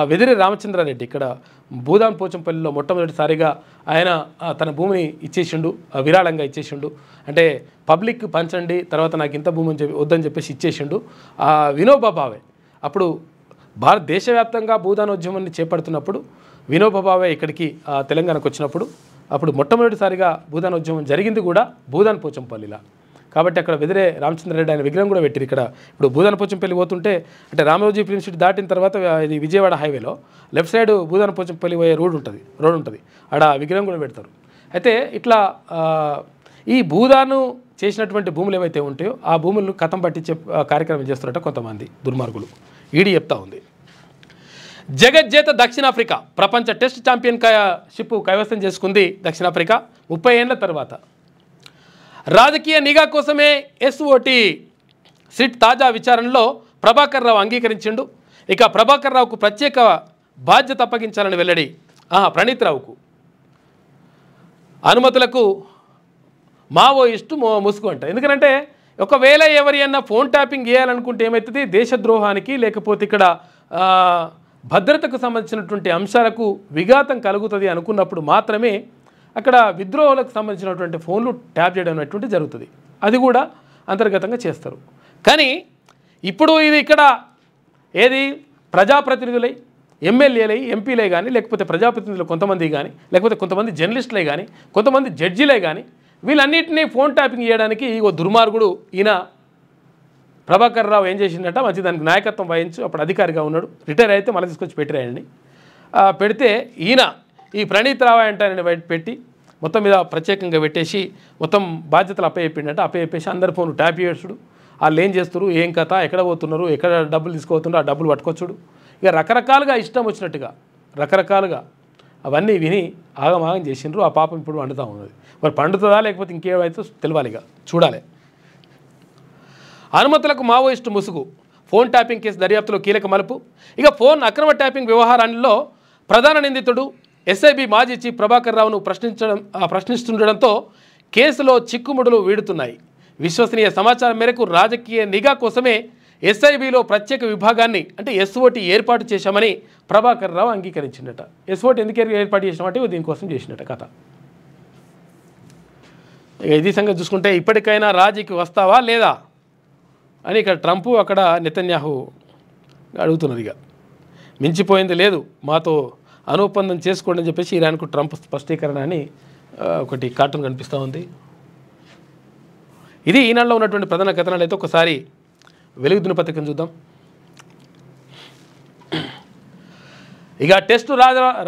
వెదిరి రామచంద్రారెడ్డి ఇక్కడ భూదాన్ పోచంపల్లిలో మొట్టమొదటిసారిగా ఆయన తన భూమిని ఇచ్చేసిండు, విరాళంగా ఇచ్చేసిండు. అంటే పబ్లిక్ పంచండి, తర్వాత నాకు ఇంత భూమి వద్దని చెప్పేసి ఇచ్చేసిండు. వినోబా భావే అప్పుడు దేశవ్యాప్తంగా భూదానోద్యమాన్ని చేపడుతున్నప్పుడు వినోబా భావే ఇక్కడికి తెలంగాణకు వచ్చినప్పుడు అప్పుడు మొట్టమొదటిసారిగా భూదానోద్యమం జరిగింది కూడా భూదాన్ పోచంపల్లిలా. కాబట్టి అక్కడ వెదిరే రామచంద్రారెడ్డి ఆయన విగ్రహం కూడా పెట్టిరు. ఇక్కడ ఇప్పుడు భూదాన్ పోచంపల్లి పోతుంటే అంటే రామోజీ ఫిల్మ్ సిటీ దాటిన తర్వాత ఇది విజయవాడ హైవేలో లెఫ్ట్ సైడ్ భూదాన్ పోచంపల్లి పోయే రోడ్ ఉంటుంది, ఆడ విగ్రహం కూడా పెడతారు. అయితే ఇట్లా ఈ భూదాను చేసినటువంటి భూములు ఏవైతే ఉంటాయో ఆ భూములను కథం పట్టించే కార్యక్రమం చేస్తున్నట్టు కొంతమంది దుర్మార్గులు ఈడీ చెప్తా ఉంది. జగజ్జేత దక్షిణాఫ్రికా ప్రపంచ టెస్ట్ ఛాంపియన్షిప్ కైవసం చేసుకుంది దక్షిణాఫ్రికా 30 ఏళ్ల తర్వాత. రాజకీయ నిఘా కోసమే ఎస్ఓటి సిట్ తాజా విచారణలో ప్రభాకర్ రావు అంగీకరించిండు. ఇక ప్రభాకర్ రావుకు ప్రత్యేక బాధ్యత అప్పగించాలని వెల్లడి. ప్రణీత్ రావుకు అనుమతులకు మావోయిస్టు ముసుగు అంట. ఎందుకంటే ఒకవేళ ఎవరి అన్నా ఫోన్ ట్యాపింగ్ చేయాలనుకుంటే ఏమవుతుంది, దేశద్రోహానికి లేకపోతే ఇక్కడ భద్రతకు సంబంధించినటువంటి అంశాలకు విఘాతం కలుగుతుంది అనుకున్నప్పుడు మాత్రమే అక్కడ విద్రోహాలకు సంబంధించినటువంటి ఫోన్లు ట్యాప్ చేయడం అనేటువంటి జరుగుతుంది. అది కూడా అంతర్గతంగా చేస్తారు. కానీ ఇప్పుడు ఇది ఇక్కడ ఏది ప్రజాప్రతినిధులై ఎమ్మెల్యేలై ఎంపీలే కానీ లేకపోతే ప్రజాప్రతినిధులు కొంతమంది కానీ లేకపోతే కొంతమంది జర్నలిస్టులే కానీ కొంతమంది జడ్జీలే కానీ వీళ్ళన్నింటినీ ఫోన్ ట్యాపింగ్ చేయడానికి ఓ దుర్మార్గుడు ఈయన ప్రభాకర్ రావు ఏం చేసిందట, మంచి దానికి నాయకత్వం వహించు, అప్పుడు అధికారిగా ఉన్నాడు, రిటైర్ అయితే మళ్ళీ తీసుకొచ్చి పెట్టిరాయండి. పెడితే ఈయన ఈ ప్రణీత్ రావు అంటారని పెట్టి మొత్తం మీద ప్రత్యేకంగా పెట్టేసి మొత్తం బాధ్యతలు అప్పచెప్పిండట. అప్పచెప్పేసి అందరి ఫోన్ ట్యాప్ చేసుడు, వాళ్ళు ఏం చేస్తారు, ఏం కథ, ఎక్కడ పోతున్నారు, ఎక్కడ డబ్బులు తీసుకోతున్నారు, ఆ డబ్బులు పట్టుకొచ్చుడు, ఇక రకరకాలుగా ఇష్టం వచ్చినట్టుగా రకరకాలుగా అవన్నీ విని ఆగమాగం చేసిండ్రు. ఆ పాపం ఇప్పుడు వండుతూ ఉన్నది. మరి పండుతుందా లేకపోతే ఇంకేమైతే తెలియాలిగా చూడాలి. అనుమతులకు మావోయిస్టు ముసుగు, ఫోన్ ట్యాపింగ్ కేసు దర్యాప్తులో కీలక మలుపు. ఇక ఫోన్ అక్రమ ట్యాపింగ్ వ్యవహారాల్లో ప్రధాన నిందితుడు ఎస్ఐబి మాజీ చీఫ్ ప్రభాకర్ రావును ప్రశ్నిస్తుండడంతో కేసులో చిక్కుముడులు వీడుతున్నాయి. విశ్వసనీయ సమాచారం మేరకు రాజకీయ నిఘా కోసమే ఎస్ఐబిలో ప్రత్యేక విభాగాన్ని అంటే ఎస్ఓటి ఏర్పాటు చేశామని ప్రభాకర్ రావు అంగీకరించిందట. ఎస్ఓటి ఎందుకు ఏర్పాటు చేసినామంటే దీనికోసం చేసినట్ట కథ. ఇది సంగతి చూసుకుంటే ఇప్పటికైనా రాజీకి వస్తావా లేదా అని ఇక్కడ ట్రంప్ అక్కడ నెతన్యాహు అడుగుతున్నది. ఇక మించిపోయింది లేదు, మాతో అనుఒప్పందం చేసుకోండి అని చెప్పేసి ఇరాన్కు ట్రంప్ స్పష్టీకరణ అని ఒకటి కార్టూన్ కనిపిస్తూ ఉంది. ఇది ఈనాడులో ఉన్నటువంటి ప్రధాన కథనాలు. అయితే ఒకసారి వెలుగు దినపత్రికను చూద్దాం. ఇక టెస్ట్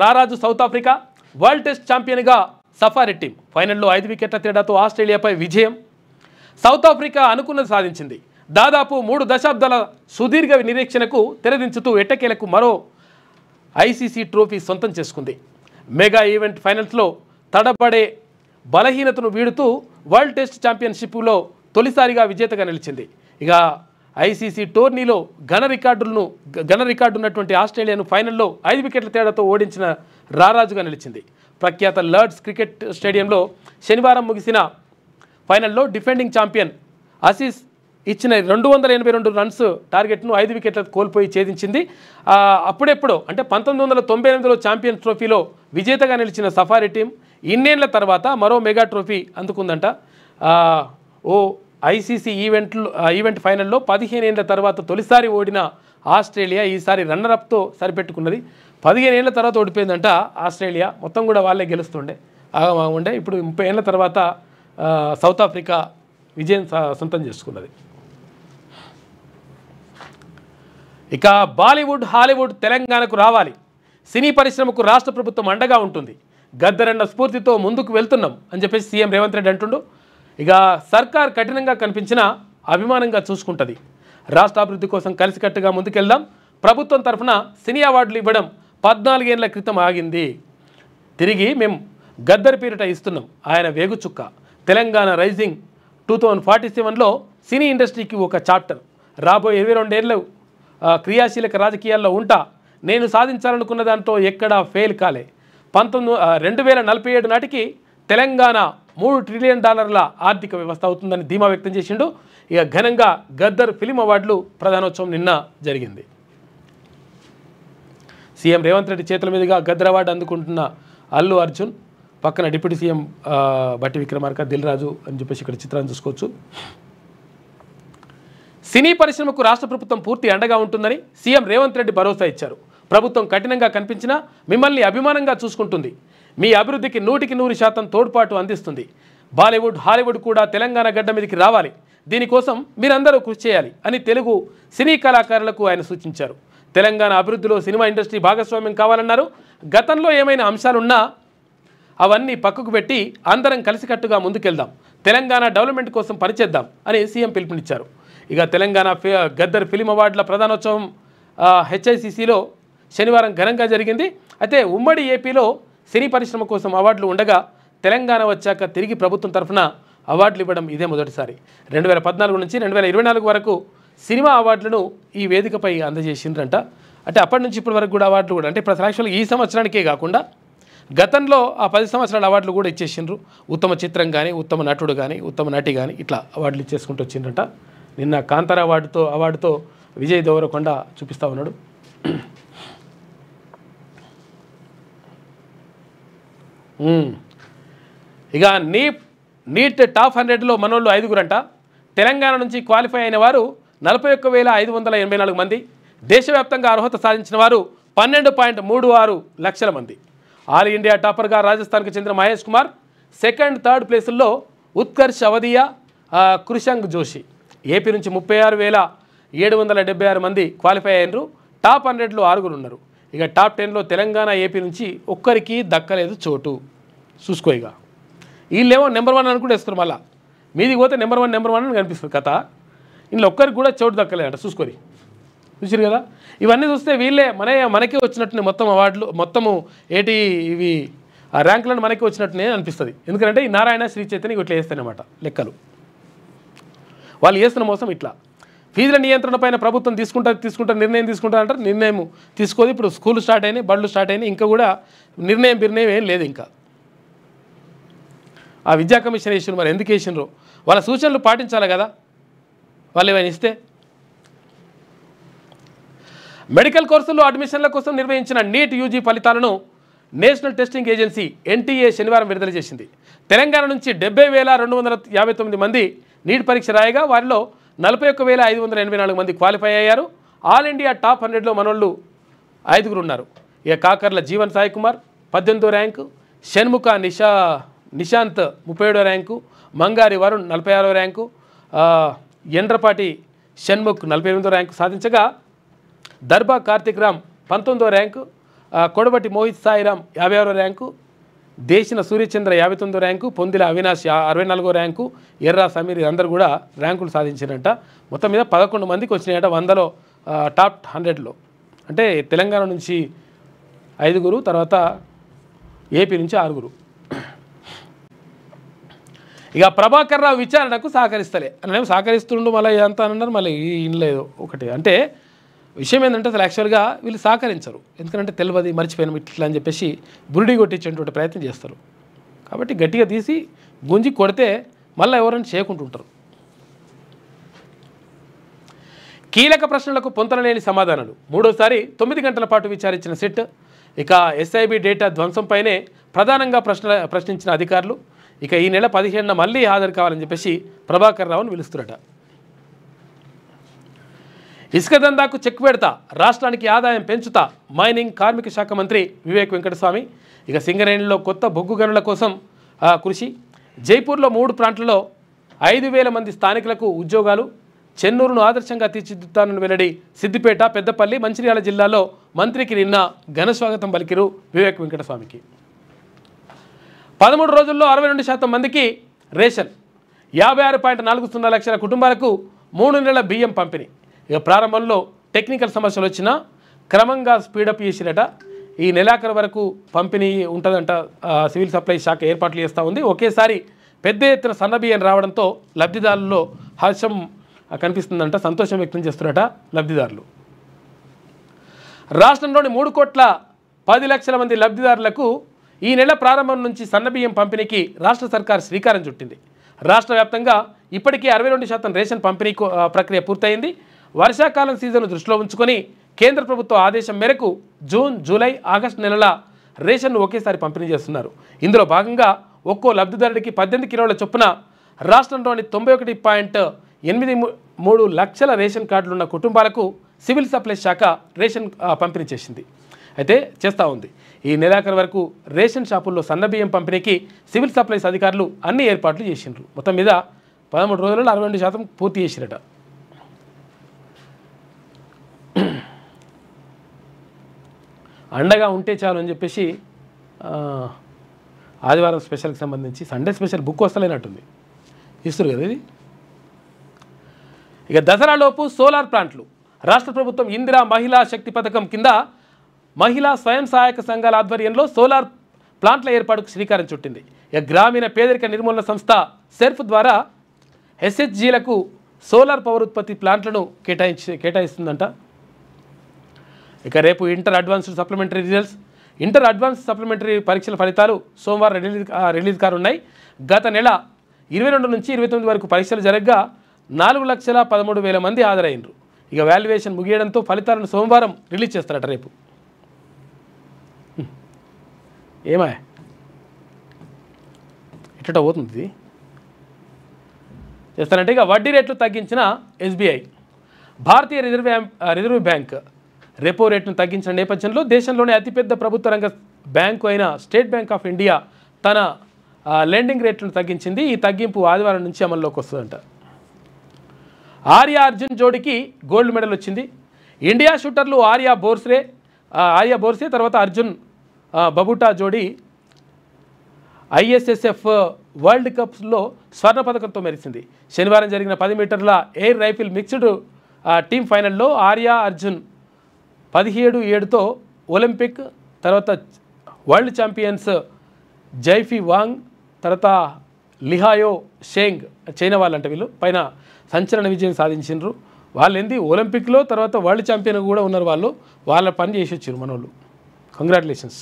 రారాజు సౌత్ ఆఫ్రికా వరల్డ్ టెస్ట్ ఛాంపియన్గా సఫారీ టీం ఫైనల్లో 5 వికెట్ల తేడాతో ఆస్ట్రేలియాపై విజయం. సౌత్ ఆఫ్రికా అనుకున్నది సాధించింది. దాదాపు 3 దశాబ్దాల సుదీర్ఘ నిరీక్షణకు తెరదించుతూ ఎట్టకేలకు మరో ఐసీసీ ట్రోఫీ సొంతం చేసుకుంది. మెగా ఈవెంట్ ఫైనల్స్లో తడబడే బలహీనతను వీడుతూ వరల్డ్ టెస్ట్ ఛాంపియన్షిప్లో తొలిసారిగా విజేతగా నిలిచింది. ఇక ఐసీసీ టోర్నీలో ఘన రికార్డు ఉన్నటువంటి ఆస్ట్రేలియాను ఫైనల్లో 5 వికెట్ల తేడాతో ఓడించిన రారాజుగా నిలిచింది. ప్రఖ్యాత లార్డ్స్ క్రికెట్ స్టేడియంలో శనివారం ముగిసిన ఫైనల్లో డిఫెండింగ్ ఛాంపియన్ ఆసీస్ ఇచ్చిన 282 రన్స్ టార్గెట్ను 5 వికెట్లకు కోల్పోయి ఛేదించింది. అప్పుడెప్పుడో అంటే 1998లో ఛాంపియన్స్ ట్రోఫీలో విజేతగా నిలిచిన సఫారీ టీం ఇన్నేళ్ల తర్వాత మరో మెగా ట్రోఫీ అందుకుందంట. ఐసీసీ ఈవెంట్ ఫైనల్లో 15 ఏళ్ల తర్వాత తొలిసారి ఓడిన ఆస్ట్రేలియా ఈసారి రన్నరప్తో సరిపెట్టుకున్నది. 15 ఏళ్ల తర్వాత ఓడిపోయిందంట ఆస్ట్రేలియా. మొత్తం కూడా వాళ్ళే గెలుస్తుండే ఉండే. ఇప్పుడు 30 ఏళ్ల తర్వాత సౌత్ ఆఫ్రికా విజయం సొంతం చేసుకున్నది. ఇక బాలీవుడ్ హాలీవుడ్ తెలంగాణకు రావాలి, సినీ పరిశ్రమకు రాష్ట్ర ప్రభుత్వం అండగా ఉంటుంది, గద్దరన్న స్ఫూర్తితో ముందుకు వెళ్తున్నాం అని చెప్పేసి సీఎం రేవంత్ రెడ్డి అంటుండు. ఇక సర్కార్ కఠినంగా కనిపించినా అభిమానంగా చూసుకుంటుంది, రాష్ట్ర అభివృద్ధి కోసం కలిసికట్టుగా ముందుకెళ్దాం, ప్రభుత్వం తరఫున సినీ అవార్డులు ఇవ్వడం 14 ఏళ్ల క్రితం ఆగింది, తిరిగి మేము గద్దర్ పేరిట ఇస్తున్నాం, ఆయన వేగుచుక్క, తెలంగాణ రైజింగ్ 2047లో సినీ ఇండస్ట్రీకి ఒక చాప్టర్, రాబోయే 22 ఏళ్ళు క్రియాశీలక రాజకీయాల్లో ఉంటా, నేను సాధించాలనుకున్న దాంట్లో ఎక్కడా ఫెయిల్ కాలే, 2047 నాటికి తెలంగాణ $3 ట్రిలియన్ ఆర్థిక వ్యవస్థ అవుతుందని ధీమా వ్యక్తం చేసిండు. ఇక ఘనంగా గద్దర్ ఫిలిం అవార్డులు ప్రధానోత్సవం నిన్న జరిగింది. సీఎం రేవంత్ రెడ్డి చేతుల మీదుగా గద్దర్ అవార్డు అందుకుంటున్న అల్లు అర్జున్, పక్కన డిప్యూటీ సీఎం బట్టి విక్రమార్క, దిల్ రాజు అని చెప్పేసి ఇక్కడ చిత్రాన్ని చూసుకోవచ్చు. సినీ పరిశ్రమకు రాష్ట్ర ప్రభుత్వం పూర్తి అండగా ఉంటుందని సీఎం రేవంత్ రెడ్డి భరోసా ఇచ్చారు. ప్రభుత్వం కఠినంగా కనిపించినా మిమ్మల్ని అభిమానంగా చూసుకుంటుంది, మీ అభివృద్ధికి 100% తోడ్పాటు అందిస్తుంది, బాలీవుడ్ హాలీవుడ్ కూడా తెలంగాణ గడ్డ మీదకి రావాలి, దీనికోసం మీరందరూ కృషి చేయాలి అని తెలుగు సినీ కళాకారులకు ఆయన సూచించారు. తెలంగాణ అభివృద్ధిలో సినిమా ఇండస్ట్రీ భాగస్వామ్యం కావాలన్నారు. గతంలో ఏమైనా అంశాలున్నా అవన్నీ పక్కకు పెట్టి అందరం కలిసికట్టుగా ముందుకెళ్దాం, తెలంగాణ డెవలప్మెంట్ కోసం పనిచేద్దాం అని సీఎం పిలుపునిచ్చారు. ఇక తెలంగాణ గద్దర్ ఫిలిం అవార్డుల ప్రధానోత్సవం హెచ్ఐసిసిలో శనివారం ఘనంగా జరిగింది. అయితే ఉమ్మడి ఏపీలో సినీ పరిశ్రమ కోసం అవార్డులు ఉండగా తెలంగాణ వచ్చాక తిరిగి ప్రభుత్వం తరఫున అవార్డులు ఇవ్వడం ఇదే మొదటిసారి. 2014 నుంచి 2024 వరకు సినిమా అవార్డులను ఈ వేదికపై అందజేసిండ్రంట. అంటే అప్పటి నుంచి ఇప్పటి వరకు కూడా అవార్డులు కూడా, అంటే ఇప్పుడు యాక్చువల్గా ఈ సంవత్సరానికే కాకుండా గతంలో ఆ 10 సంవత్సరాల అవార్డులు కూడా ఇచ్చేసిండ్రు. ఉత్తమ చిత్రం కానీ, ఉత్తమ నటుడు కానీ, ఉత్తమ నటి కానీ ఇట్లా అవార్డులు ఇచ్చేసుకుంటూ వచ్చిండ్రంట. నిన్న కాంతార అవార్డుతో విజయ్ దేవరకొండ చూపిస్తూ ఉన్నాడు. ఇక నీట్ టాప్ 100లో మనోళ్ళు 5గురంట. తెలంగాణ నుంచి క్వాలిఫై అయిన వారు 41,584 మంది, దేశవ్యాప్తంగా అర్హత సాధించిన వారు 12.36 లక్షల మంది. ఆల్ ఇండియా టాపర్గా రాజస్థాన్కి చెందిన మహేష్ కుమార్, సెకండ్ థర్డ్ ప్లేసుల్లో ఉత్కర్ష్ అవధియా, కృషంగ్ జోషి. ఏపీ నుంచి 36,776 మంది క్వాలిఫై అయినరు. టాప్ 100లో 6 ఉన్నారు. ఇక టాప్ 10లో తెలంగాణ, ఏపీ నుంచి ఒక్కరికి దక్కలేదు చోటు. చూసుకో, ఇక వీళ్ళేమో నెంబర్ 1 అనుకుంటే వేస్తారు, మళ్ళీ మీది పోతే నెంబర్ 1 అని కనిపిస్తుంది కథ. ఇందులో ఒక్కరికి కూడా చోటు దక్కలేదంట. చూసుకోరి, చూసారు కదా. ఇవన్నీ చూస్తే వీళ్ళే మనకే వచ్చినట్టునే మొత్తం అవార్డులు, మొత్తము ఇవి ఆ ర్యాంకులను మనకే వచ్చినట్టునే అనిపిస్తుంది. ఎందుకంటే ఈ నారాయణ, శ్రీ చైతన్య ఇట్లా వేస్తాయన్నమాట లెక్కలు. వాళ్ళు చేస్తున్న మోసం ఇట్లా. ఫీజుల నియంత్రణ పైన ప్రభుత్వం నిర్ణయం తీసుకుంటారంటారు. నిర్ణయం తీసుకోదు. ఇప్పుడు స్కూల్ స్టార్ట్ అయినాయి, బళ్ళు స్టార్ట్ అయినాయి, ఇంకా కూడా నిర్ణయం ఏం లేదు. ఇంకా ఆ విద్యా కమిషన్ వేసినారు, మరి ఎందుకు వేసినారో వాళ్ళ సూచనలు పాటించాలి కదా వాళ్ళు ఏమైనా ఇస్తే. మెడికల్ కోర్సుల్లో అడ్మిషన్ల కోసం నిర్వహించిన నీట్ యూజీ ఫలితాలను నేషనల్ టెస్టింగ్ ఏజెన్సీ ఎన్టీఏ శనివారం విడుదల చేసింది. తెలంగాణ నుంచి 70,259 మంది నీట్ పరీక్ష రాయగా వారిలో 41,584 మంది క్వాలిఫై అయ్యారు. ఆల్ ఇండియా టాప్ 100లో మనోళ్ళు 5 ఉన్నారు. ఇక కాకర్ల జీవన్ సాయి కుమార్ 18వ ర్యాంకు, షణ్ముఖ నిశాంత్ 37వ ర్యాంకు, మంగారి వరుణ్ 46వ ర్యాంకు, ఎండ్రపాటి షణ్ముఖ్ 48వ ర్యాంకు సాధించగా దర్బా కార్తిక్ రామ్ 19వ ర్యాంకు, కొడబటి మోహిత్ సాయిరామ్ 56వ ర్యాంకు, దేశిన సూర్యచంద్ర 59వ ర్యాంకు, పొందిల అవినాష్ 64వ ర్యాంకు, ఎర్రా సమీర్ అందరూ కూడా ర్యాంకులు సాధించారంట. మొత్తం మీద 11 మందికి వచ్చినాయంట 100లో టాప్ 100లో. అంటే తెలంగాణ నుంచి 5, తర్వాత ఏపీ నుంచి 6. ఇక ప్రభాకర్ రావు విచారణకు సహకరిస్తలే అని సహకరిస్తుండు, మళ్ళీ అంతా అన్నారు. మళ్ళీ ఇన్లేదు ఒకటి. అంటే విషయం ఏంటంటే అసలు యాక్చువల్గా వీళ్ళు సహకరించరు. ఎందుకంటే తెలియదు, మర్చిపోయినాం ఇట్లా అని చెప్పేసి బురిడి కొట్టించేటువంటి ప్రయత్నం చేస్తారు. కాబట్టి గట్టిగా తీసి గుంజి కొడితే మళ్ళీ ఎవరైనా చేయకుంటుంటారు. కీలక ప్రశ్నలకు పొంతనలేని సమాధానాలు. 3వసారి 9 గంటల పాటు విచారించిన సిట్. ఇక ఎస్ఐబి డేటా ధ్వంసంపైనే ప్రధానంగా ప్రశ్నించిన అధికారులు. ఇక ఈ నెల 15న మళ్ళీ హాజరు కావాలని చెప్పేసి ప్రభాకర్ రావును పిలుస్తున్నట. ఇసుక దందాకు చెక్ పెడతా, రాష్ట్రానికి ఆదాయం పెంచుతా, మైనింగ్ కార్మిక శాఖ మంత్రి వివేక్ వెంకటస్వామి. ఇక సింగరేణిలో కొత్త బొగ్గు గనుల కోసం కృషి. జైపూర్లో 3 ప్లాంట్లలో 5,000 మంది స్థానికులకు ఉద్యోగాలు. చెన్నూరును ఆదర్శంగా తీర్చిదిద్దుతానని వెల్లడి. సిద్దిపేట, పెద్దపల్లి, మంచిర్యాల జిల్లాలో మంత్రికి నిన్న ఘన స్వాగతం పలికిరు వివేక్ వెంకటస్వామికి. 13 రోజుల్లో 62% మందికి రేషన్. 56.40 లక్షల కుటుంబాలకు 3 నెలల బియ్యం పంపిణీ. ఇక ప్రారంభంలో టెక్నికల్ సమస్యలు వచ్చినా క్రమంగా స్పీడప్ చేసిరట. ఈ నెలాఖరు వరకు పంపిణీ ఉంటుందంట. సివిల్ సప్లై శాఖ ఏర్పాట్లు చేస్తూ ఉంది. ఒకేసారి పెద్ద ఎత్తున సన్నబియ్యం రావడంతో లబ్ధిదారుల్లో హర్షం కనిపిస్తుందంట, సంతోషం వ్యక్తం చేస్తున్నట లబ్ధిదారులు. రాష్ట్రంలోని 3,10,00,000 మంది లబ్ధిదారులకు ఈ నెల ప్రారంభం నుంచి సన్నబియ్యం పంపిణీకి రాష్ట్ర సర్కార్ శ్రీకారం చుట్టింది. రాష్ట్ర వ్యాప్తంగా ఇప్పటికే 62% రేషన్ పంపిణీ ప్రక్రియ పూర్తయింది. వర్షాకాలం సీజన్ను దృష్టిలో ఉంచుకొని కేంద్ర ప్రభుత్వ ఆదేశం మేరకు జూన్, జూలై, ఆగస్టు నెలల రేషన్ను ఒకేసారి పంపిణీ చేస్తున్నారు. ఇందులో భాగంగా ఒక్కో లబ్ధిదారుడికి 18 కిలోల చొప్పున రాష్ట్రంలోని 91.83 లక్షల రేషన్ కార్డులున్న కుటుంబాలకు సివిల్ సప్లై శాఖ రేషన్ పంపిణీ చేస్తూ ఉంది. ఈ నెలాఖరు వరకు రేషన్ షాపుల్లో సన్నబియ్యం పంపిణీకి సివిల్ సప్లైస్ అధికారులు అన్ని ఏర్పాట్లు చేసిండ్రు. మొత్తం మీద 13 రోజులలో 62% పూర్తి చేసిరట. అండగా ఉంటే చాలు అని చెప్పేసి ఆదివారం స్పెషల్కి సంబంధించి సండే స్పెషల్ బుక్ వస్తలేనట్టుంది, ఇస్తారు కదా ఇది. ఇక దసరాలోపు సోలార్ ప్లాంట్లు. రాష్ట్ర ప్రభుత్వం ఇందిరా మహిళా శక్తి పథకం కింద మహిళా స్వయం సహాయక సంఘాల ఆధ్వర్యంలో సోలార్ ప్లాంట్ల ఏర్పాటుకు శ్రీకారం చుట్టింది. ఇక గ్రామీణ పేదరిక నిర్మూలన సంస్థ సెర్ఫ్ ద్వారా ఎస్హెచ్జీలకు సోలార్ పవర్ ఉత్పత్తి ప్లాంట్లను కేటాయిస్తుందంట. ఇక రేపు inter advanced supplementary results. Inter advanced supplementary పరీక్షల ఫలితాలు సోమవారం రిలీజ్ కానున్నాయి. గత నెల 22 నుంచి 29 వరకు పరీక్షలు జరగగా 4,13,000 మంది హాజరైనరు. ఇక వాల్యుయేషన్ ముగియడంతో ఫలితాలను సోమవారం రిలీజ్ చేస్తారట రేపు. ఏమా ఇట్ట పోతుంది చేస్తారంటే ఇక వడ్డీ రేట్లు తగ్గించిన ఎస్బీఐ. భారతీయ రిజర్వ్ బ్యాంక్ రెపో రేట్ను తగ్గించిన నేపథ్యంలో దేశంలోనే అతిపెద్ద ప్రభుత్వ రంగ బ్యాంకు అయిన స్టేట్ బ్యాంక్ ఆఫ్ ఇండియా తన లెండింగ్ రేట్లను తగ్గించింది. ఈ తగ్గింపు ఆదివారం నుంచి అమల్లోకి వస్తుందంట. ఆర్యా అర్జున్ జోడీకి గోల్డ్ మెడల్ వచ్చింది. ఇండియా షూటర్లు ఆర్యా బోర్సే తర్వాత అర్జున్ బబుటా జోడీ ISSF వరల్డ్ కప్స్లో స్వర్ణ పథకంతో మెరిసింది. శనివారం జరిగిన 10 మీటర్ల ఎయిర్ రైఫిల్ మిక్స్డ్ టీమ్ ఫైనల్లో ఆర్యా అర్జున్ 17-7తో ఒలింపిక్ తర్వాత వరల్డ్ ఛాంపియన్స్ జైఫీ వాంగ్ తర్వాత లిహాయో షెంగ్ చైనా వాళ్ళంటే వీళ్ళు పైన సంచలన విజయం సాధించారు. వాళ్ళు ఏంది ఒలింపిక్లో తర్వాత వరల్డ్ ఛాంపియన్ కూడా ఉన్నారు. వాళ్ళ పని చేసి వచ్చారు మన వాళ్ళు. కంగ్రాచులేషన్స్.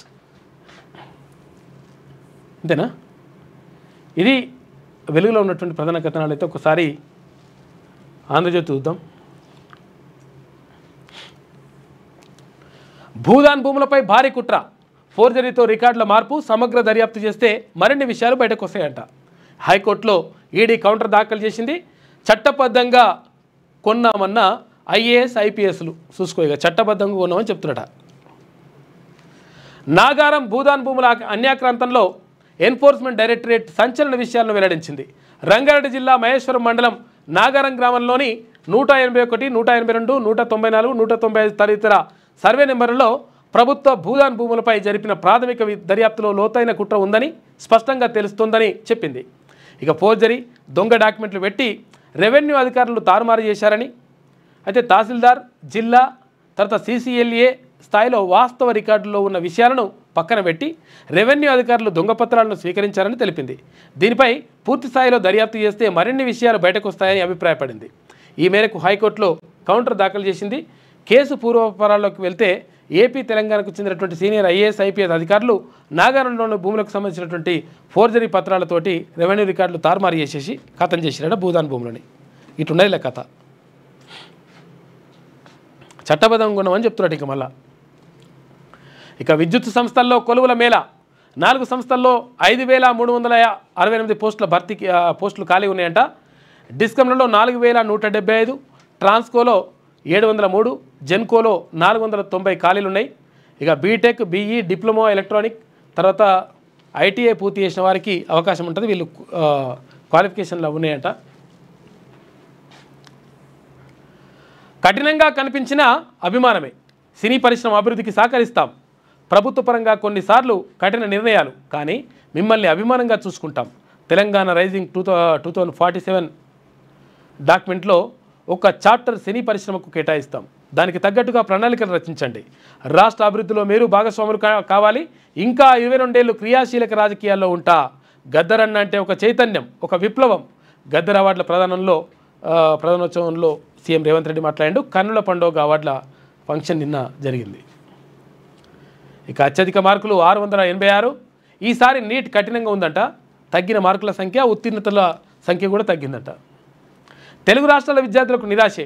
అంతేనా? ఇది వెలుగులో ఉన్నటువంటి ప్రధాన కథనాలు. అయితే ఒకసారి ఆంధ్రజ్యోతి చూద్దాం. భూదాన్ భూములపై భారీ కుట్ర, ఫోర్జరీతో రికార్డుల మార్పు, సమగ్ర దర్యాప్తు చేస్తే మరిన్ని విషయాలు బయటకు వస్తాయంట. హైకోర్టులో ఈడీ కౌంటర్ దాఖలు చేసింది. చట్టబద్ధంగా కొన్నామన్న IAS IPSలు చూసుకోగా చట్టబద్ధంగా కొన్నామని చెప్తున్నట. నాగారం భూదాన్ భూముల అన్యాక్రాంతంలో ఎన్ఫోర్స్మెంట్ డైరెక్టరేట్ సంచలన విషయాలను వెల్లడించింది. రంగారెడ్డి జిల్లా మహేశ్వరం మండలం నాగారం గ్రామంలోని 181, 182, 194, 195 తదితర సర్వే నెంబర్లలో ప్రభుత్వ భూదాన్ భూములపై జరిపిన ప్రాథమిక దర్యాప్తులో లోతైన కుట్ర ఉందని స్పష్టంగా తెలుస్తోందని చెప్పింది. ఇక ఫోర్జరీ, దొంగ డాక్యుమెంట్లు పెట్టి రెవెన్యూ అధికారులు తారుమారు చేశారని, అయితే తహసీల్దార్, జిల్లా తర్వాత CCLA స్థాయిలో వాస్తవ రికార్డుల్లో ఉన్న విషయాలను పక్కన పెట్టి రెవెన్యూ అధికారులు దొంగపత్రాలను స్వీకరించారని తెలిపింది. దీనిపై పూర్తి స్థాయిలో దర్యాప్తు చేస్తే మరిన్ని విషయాలు బయటకు వస్తాయని అభిప్రాయపడింది. ఈ మేరకు హైకోర్టులో కౌంటర్ దాఖలు చేసింది. కేసు పూర్వపరాల్లోకి వెళ్తే ఏపీ, తెలంగాణకు చెందినటువంటి సీనియర్ IAS IPS అధికారులు నాగారంలోని భూములకు సంబంధించినటువంటి ఫోర్జరీ పత్రాలతోటి రెవెన్యూ రికార్డులు తారుమారు చేసేసి ఖతం చేసిరట భూదాన్ భూములని. ఇటున్నది కథ. చట్టబద్ధంగా ఉన్నామని చెప్తున్నాడు. ఇక మళ్ళా ఇక విద్యుత్ సంస్థల్లో కొలువుల మేళ. 4 సంస్థల్లో 5,368 పోస్టులు ఖాళీ ఉన్నాయంట. డిస్కంలలో 4,175, ట్రాన్స్కోలో 703, జెన్కోలో 490 ఖాళీలు ఉన్నాయి. ఇక బీటెక్, BE, డిప్లొమా ఎలక్ట్రానిక్ తర్వాత ITI పూర్తి చేసిన వారికి అవకాశం ఉంటుంది. వీళ్ళు క్వాలిఫికేషన్లు ఉన్నాయంట. కఠినంగా కనిపించిన అభిమానమే. సినీ పరిశ్రమ అభివృద్ధికి సహకరిస్తాం. ప్రభుత్వ పరంగా కొన్నిసార్లు కఠిన నిర్ణయాలు, కానీ మిమ్మల్ని అభిమానంగా చూసుకుంటాం. తెలంగాణ రైజింగ్ 2047 డాక్యుమెంట్లో ఒక చాప్టర్ సినీ పరిశ్రమకు కేటాయిస్తాం. దానికి తగ్గట్టుగా ప్రణాళికలు రచించండి. రాష్ట్ర అభివృద్ధిలో మీరు భాగస్వాములు కావాలి. ఇంకా 22 ఏళ్ళు క్రియాశీలక రాజకీయాల్లో ఉంటా. గద్దరన్న అంటే ఒక చైతన్యం, ఒక విప్లవం. గద్దర్ అవార్డుల ప్రధానోత్సవంలో సీఎం రేవంత్ రెడ్డి మాట్లాడాడు. కన్నుల పండుగ అవార్డుల ఫంక్షన్ నిన్న జరిగింది. ఇక అత్యధిక మార్కులు 686. ఈసారి నీట్ కఠినంగా ఉందంట. తగ్గిన మార్కుల సంఖ్య, ఉత్తీర్ణతల సంఖ్య కూడా తగ్గిందంట. తెలుగు రాష్ట్రాల విద్యార్థులకు నిరాశే.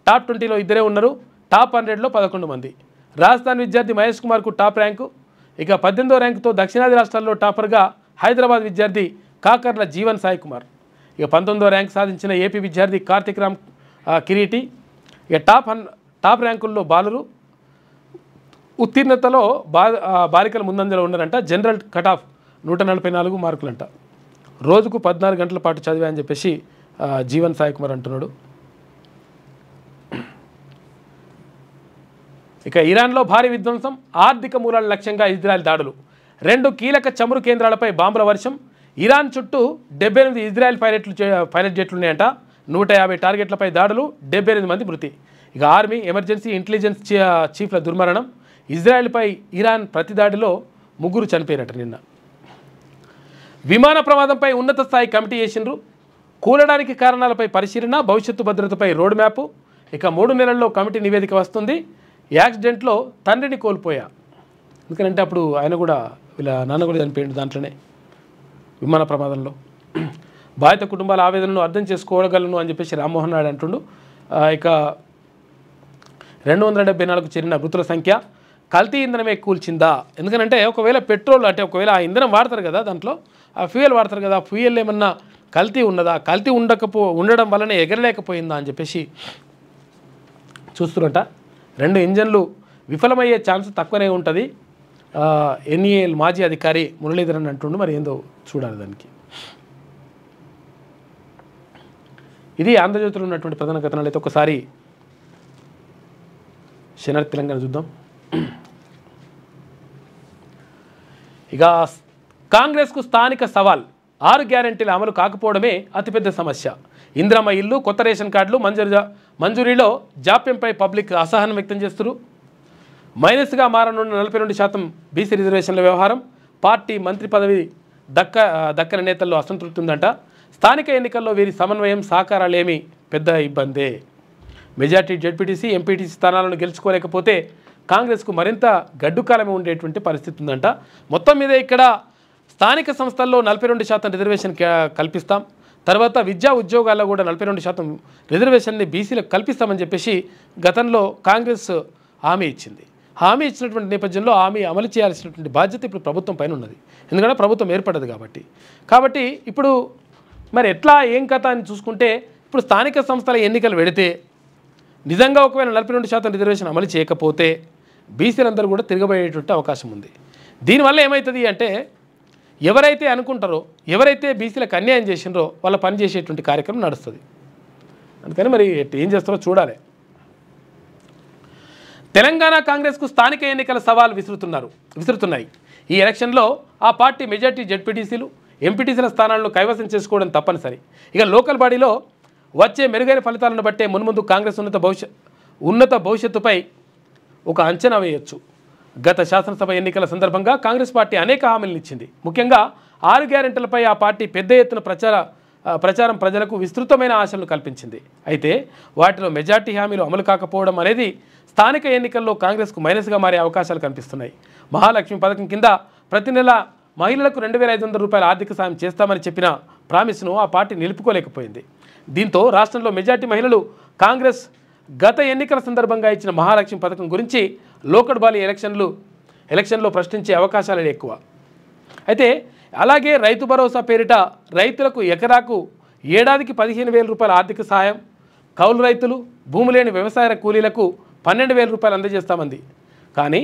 టాప్ 20లో 2 ఉన్నారు. టాప్ 100లో 11 మంది. రాజస్థాన్ విద్యార్థి మహేష్ కుమార్కు టాప్ ర్యాంకు. ఇక 18వ ర్యాంకుతో దక్షిణాది రాష్ట్రాల్లో టాపర్గా హైదరాబాద్ విద్యార్థి కాకర్ల జీవన్ సాయి కుమార్. ఇక 19వ ర్యాంక్ సాధించిన ఏపీ విద్యార్థి కార్తిక్ రామ్ కిరీటి. ఇక టాప్ ర్యాంకుల్లో బాలురు. ఉత్తీర్ణతలో బాలికల ముందంజలో ఉన్నారంట. General cut off 144 మార్కులంట. రోజుకు 14 గంటల పాటు చదివా అని చెప్పేసి జీవన్ సాయి కుమార్ అంటున్నాడు. ఇక ఇరాన్లో భారీ విధ్వంసం. ఆర్థిక మూలాల లక్ష్యంగా ఇజ్రాయెల్ దాడులు. 2 కీలక చమురు కేంద్రాలపై బాంబుల వర్షం. ఇరాన్ చుట్టూ 78 ఇజ్రాయెల్ పైలట్ జెట్లున్నాయంట. 150 టార్గెట్లపై దాడులు. 78 మంది మృతి. ఇక ఆర్మీ, ఎమర్జెన్సీ, ఇంటెలిజెన్స్ చీఫ్ల దుర్మరణం. ఇజ్రాయెల్పై ఇరాన్ ప్రతి దాడిలో 3 చనిపోయినట్టు నిన్న. విమాన ప్రమాదంపై ఉన్నత స్థాయి కమిటీ వేసిండ్రు. కూలడానికి కారణాలపై పరిశీలన, భవిష్యత్తు భద్రతపై రోడ్ మ్యాపు. ఇక 3 నెలల్లో కమిటీ నివేదిక వస్తుంది. యాక్సిడెంట్లో తండ్రిని కోల్పోయా. ఎందుకంటే అప్పుడు ఆయన కూడా వీళ్ళ నాన్న కూడా చనిపోయింది దాంట్లోనే, విమాన ప్రమాదంలో. బాధిత కుటుంబాల ఆవేదనను అర్థం చేసుకోగలను అని చెప్పేసి రామ్మోహన్ నాయుడు అంటుండు. ఇక 274కు చేరిన మృతుల సంఖ్య. కల్తీ ఇంధనమే కూల్చిందా? ఎందుకంటే ఒకవేళ పెట్రోల్ అంటే ఒకవేళ ఆ ఇంధనం వాడతారు కదా, దాంట్లో ఆ ఫ్యూయల్ వాడతారు కదా, ఫ్యూయల్ ఏమన్నా కల్తీ ఉన్నదా? కల్తీ ఉండడం వల్లనే ఎగరలేకపోయిందా అని చెప్పేసి చూస్తున్నట. 2 ఇంజన్లు విఫలమయ్యే ఛాన్స్ తక్కువనే ఉంటుంది. ఎన్ఈఎల్ మాజీ అధికారి మురళీధరన్ అంటుండు. మరి ఏందో చూడాలి దానికి. ఇది ఆంధ్రజ్యోతిలో ఉన్నటువంటి ప్రధాన కథనాలు. అయితే ఒకసారి శనార్థి తెలంగాణ చూద్దాం. ఇక కాంగ్రెస్కు స్థానిక సవాల్. 6 గ్యారెంటీల అమలు కాకపోవడమే అతిపెద్ద సమస్య. ఇందిరమ్మ ఇల్లు, కొత్త రేషన్ కార్డులు మంజూరీలో జాప్యంపై పబ్లిక్ అసహనం వ్యక్తం చేస్తున్నారు. మైనస్గా మారనున్న 42% బీసీ రిజర్వేషన్ల వ్యవహారం. పార్టీ మంత్రి పదవి దక్కని నేతల్లో అసంతృప్తి ఉందంట. స్థానిక ఎన్నికల్లో వీరి సమన్వయం, సహకారాలేమీ పెద్ద ఇబ్బందే. మెజార్టీ జెడ్పీటీసీ, ఎంపీటీసీ స్థానాలను గెలుచుకోలేకపోతే కాంగ్రెస్కు మరింత గడ్డుకాలమే ఉండేటువంటి పరిస్థితి ఉందంట. మొత్తం మీద ఇక్కడ స్థానిక సంస్థల్లో 42% రిజర్వేషన్ కల్పిస్తాం. తర్వాత విద్యా ఉద్యోగాల్లో కూడా 42% రిజర్వేషన్ని బీసీలకు కల్పిస్తామని చెప్పేసి గతంలో కాంగ్రెస్ హామీ ఇచ్చింది. హామీ ఇచ్చినటువంటి నేపథ్యంలో హామీ అమలు చేయాల్సినటువంటి బాధ్యత ఇప్పుడు ప్రభుత్వం పైన ఉన్నది. ఎందుకంటే ప్రభుత్వం ఏర్పడదు కాబట్టి ఇప్పుడు మరి ఎట్లా ఏం కథ అని చూసుకుంటే, ఇప్పుడు స్థానిక సంస్థల ఎన్నికలు పెడితే నిజంగా ఒకవేళ 42% రిజర్వేషన్ అమలు చేయకపోతే బీసీలందరూ కూడా తిరగబడేటువంటి అవకాశం ఉంది. దీనివల్ల ఏమవుతుంది అంటే, ఎవరైతే అనుకుంటారో, ఎవరైతే బీసీలకు అన్యాయం చేసినారో వాళ్ళ పని చేసేటువంటి కార్యక్రమం నడుస్తుంది. అందుకని మరి ఏం చేస్తారో చూడాలి. తెలంగాణ కాంగ్రెస్కు స్థానిక ఎన్నికల సవాల్ విసురుతున్నాయి. ఈ ఎలక్షన్లో ఆ పార్టీ మెజార్టీ జెడ్పీటీసీలు, ఎంపీటీసీల స్థానాలను కైవసం చేసుకోవడం తప్పనిసరి. ఇక లోకల్ బాడీలో వచ్చే మెరుగైన ఫలితాలను బట్టే మున్ముందు కాంగ్రెస్ ఉన్నత భవిష్యత్తుపై ఒక అంచనా వేయొచ్చు. గత శాసనసభ ఎన్నికల సందర్భంగా కాంగ్రెస్ పార్టీ అనేక హామీలను ఇచ్చింది. ముఖ్యంగా 6 గ్యారెంటీలపై ఆ పార్టీ పెద్ద ఎత్తున ప్రచారం ప్రజలకు విస్తృతమైన ఆశలను కల్పించింది. అయితే వాటిలో మెజార్టీ హామీలు అమలు కాకపోవడం అనేది స్థానిక ఎన్నికల్లో కాంగ్రెస్కు మైనస్గా మారే అవకాశాలు కనిపిస్తున్నాయి. మహాలక్ష్మి పథకం కింద ప్రతి నెల మహిళలకు 2,500 రూపాయల ఆర్థిక సాయం చేస్తామని చెప్పిన ప్రామిస్ను ఆ పార్టీ నిలుపుకోలేకపోయింది. దీంతో రాష్ట్రంలో మెజార్టీ మహిళలు కాంగ్రెస్ గత ఎన్నికల సందర్భంగా ఇచ్చిన మహాలక్ష్మి పథకం గురించి లోకల్ బాడీ ఎలక్షన్లో ప్రశ్నించే అవకాశాలు ఎక్కువ. అయితే అలాగే రైతు భరోసా పేరిట రైతులకు ఎకరాకు ఏడాదికి 15,000 రూపాయల ఆర్థిక సాయం, కౌలు రైతులు, భూమి లేని వ్యవసాయ కూలీలకు 12,000 రూపాయలు అందజేస్తామంది. కానీ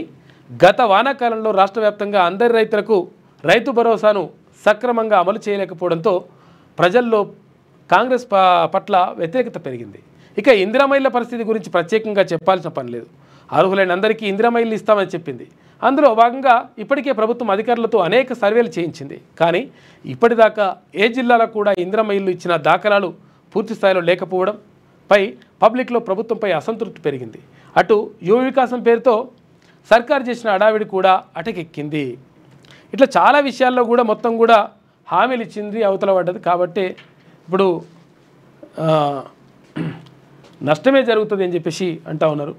గత వానాకాలంలో రాష్ట్ర వ్యాప్తంగా అందరి రైతులకు రైతు భరోసాను సక్రమంగా అమలు చేయలేకపోవడంతో ప్రజల్లో కాంగ్రెస్ పట్ల వ్యతిరేకత పెరిగింది. ఇక ఇందిరమ్మ ఇళ్ల పరిస్థితి గురించి ప్రత్యేకంగా చెప్పాల్సిన పని లేదు. అర్హులైన అందరికీ ఇందిరమ్మ ఇల్లు ఇస్తామని చెప్పింది. అందులో భాగంగా ఇప్పటికే ప్రభుత్వం అధికారులతో అనేక సర్వేలు చేయించింది. కానీ ఇప్పటిదాకా ఏ జిల్లాలో కూడా ఇందిరమ్మ ఇల్లు ఇచ్చిన దాఖలాలు పూర్తి స్థాయిలో లేకపోవడంపై పబ్లిక్లో ప్రభుత్వంపై అసంతృప్తి పెరిగింది. అటు యువ వికాసం పేరుతో సర్కారు చేసిన అడావిడి కూడా అటకెక్కింది. ఇట్లా చాలా విషయాల్లో కూడా మొత్తం కూడా హామీలు ఇచ్చింది, అవతల పడ్డది. కాబట్టి ఇప్పుడు నష్టమే జరుగుతుంది అని చెప్పేసి అంటా ఉన్నారు.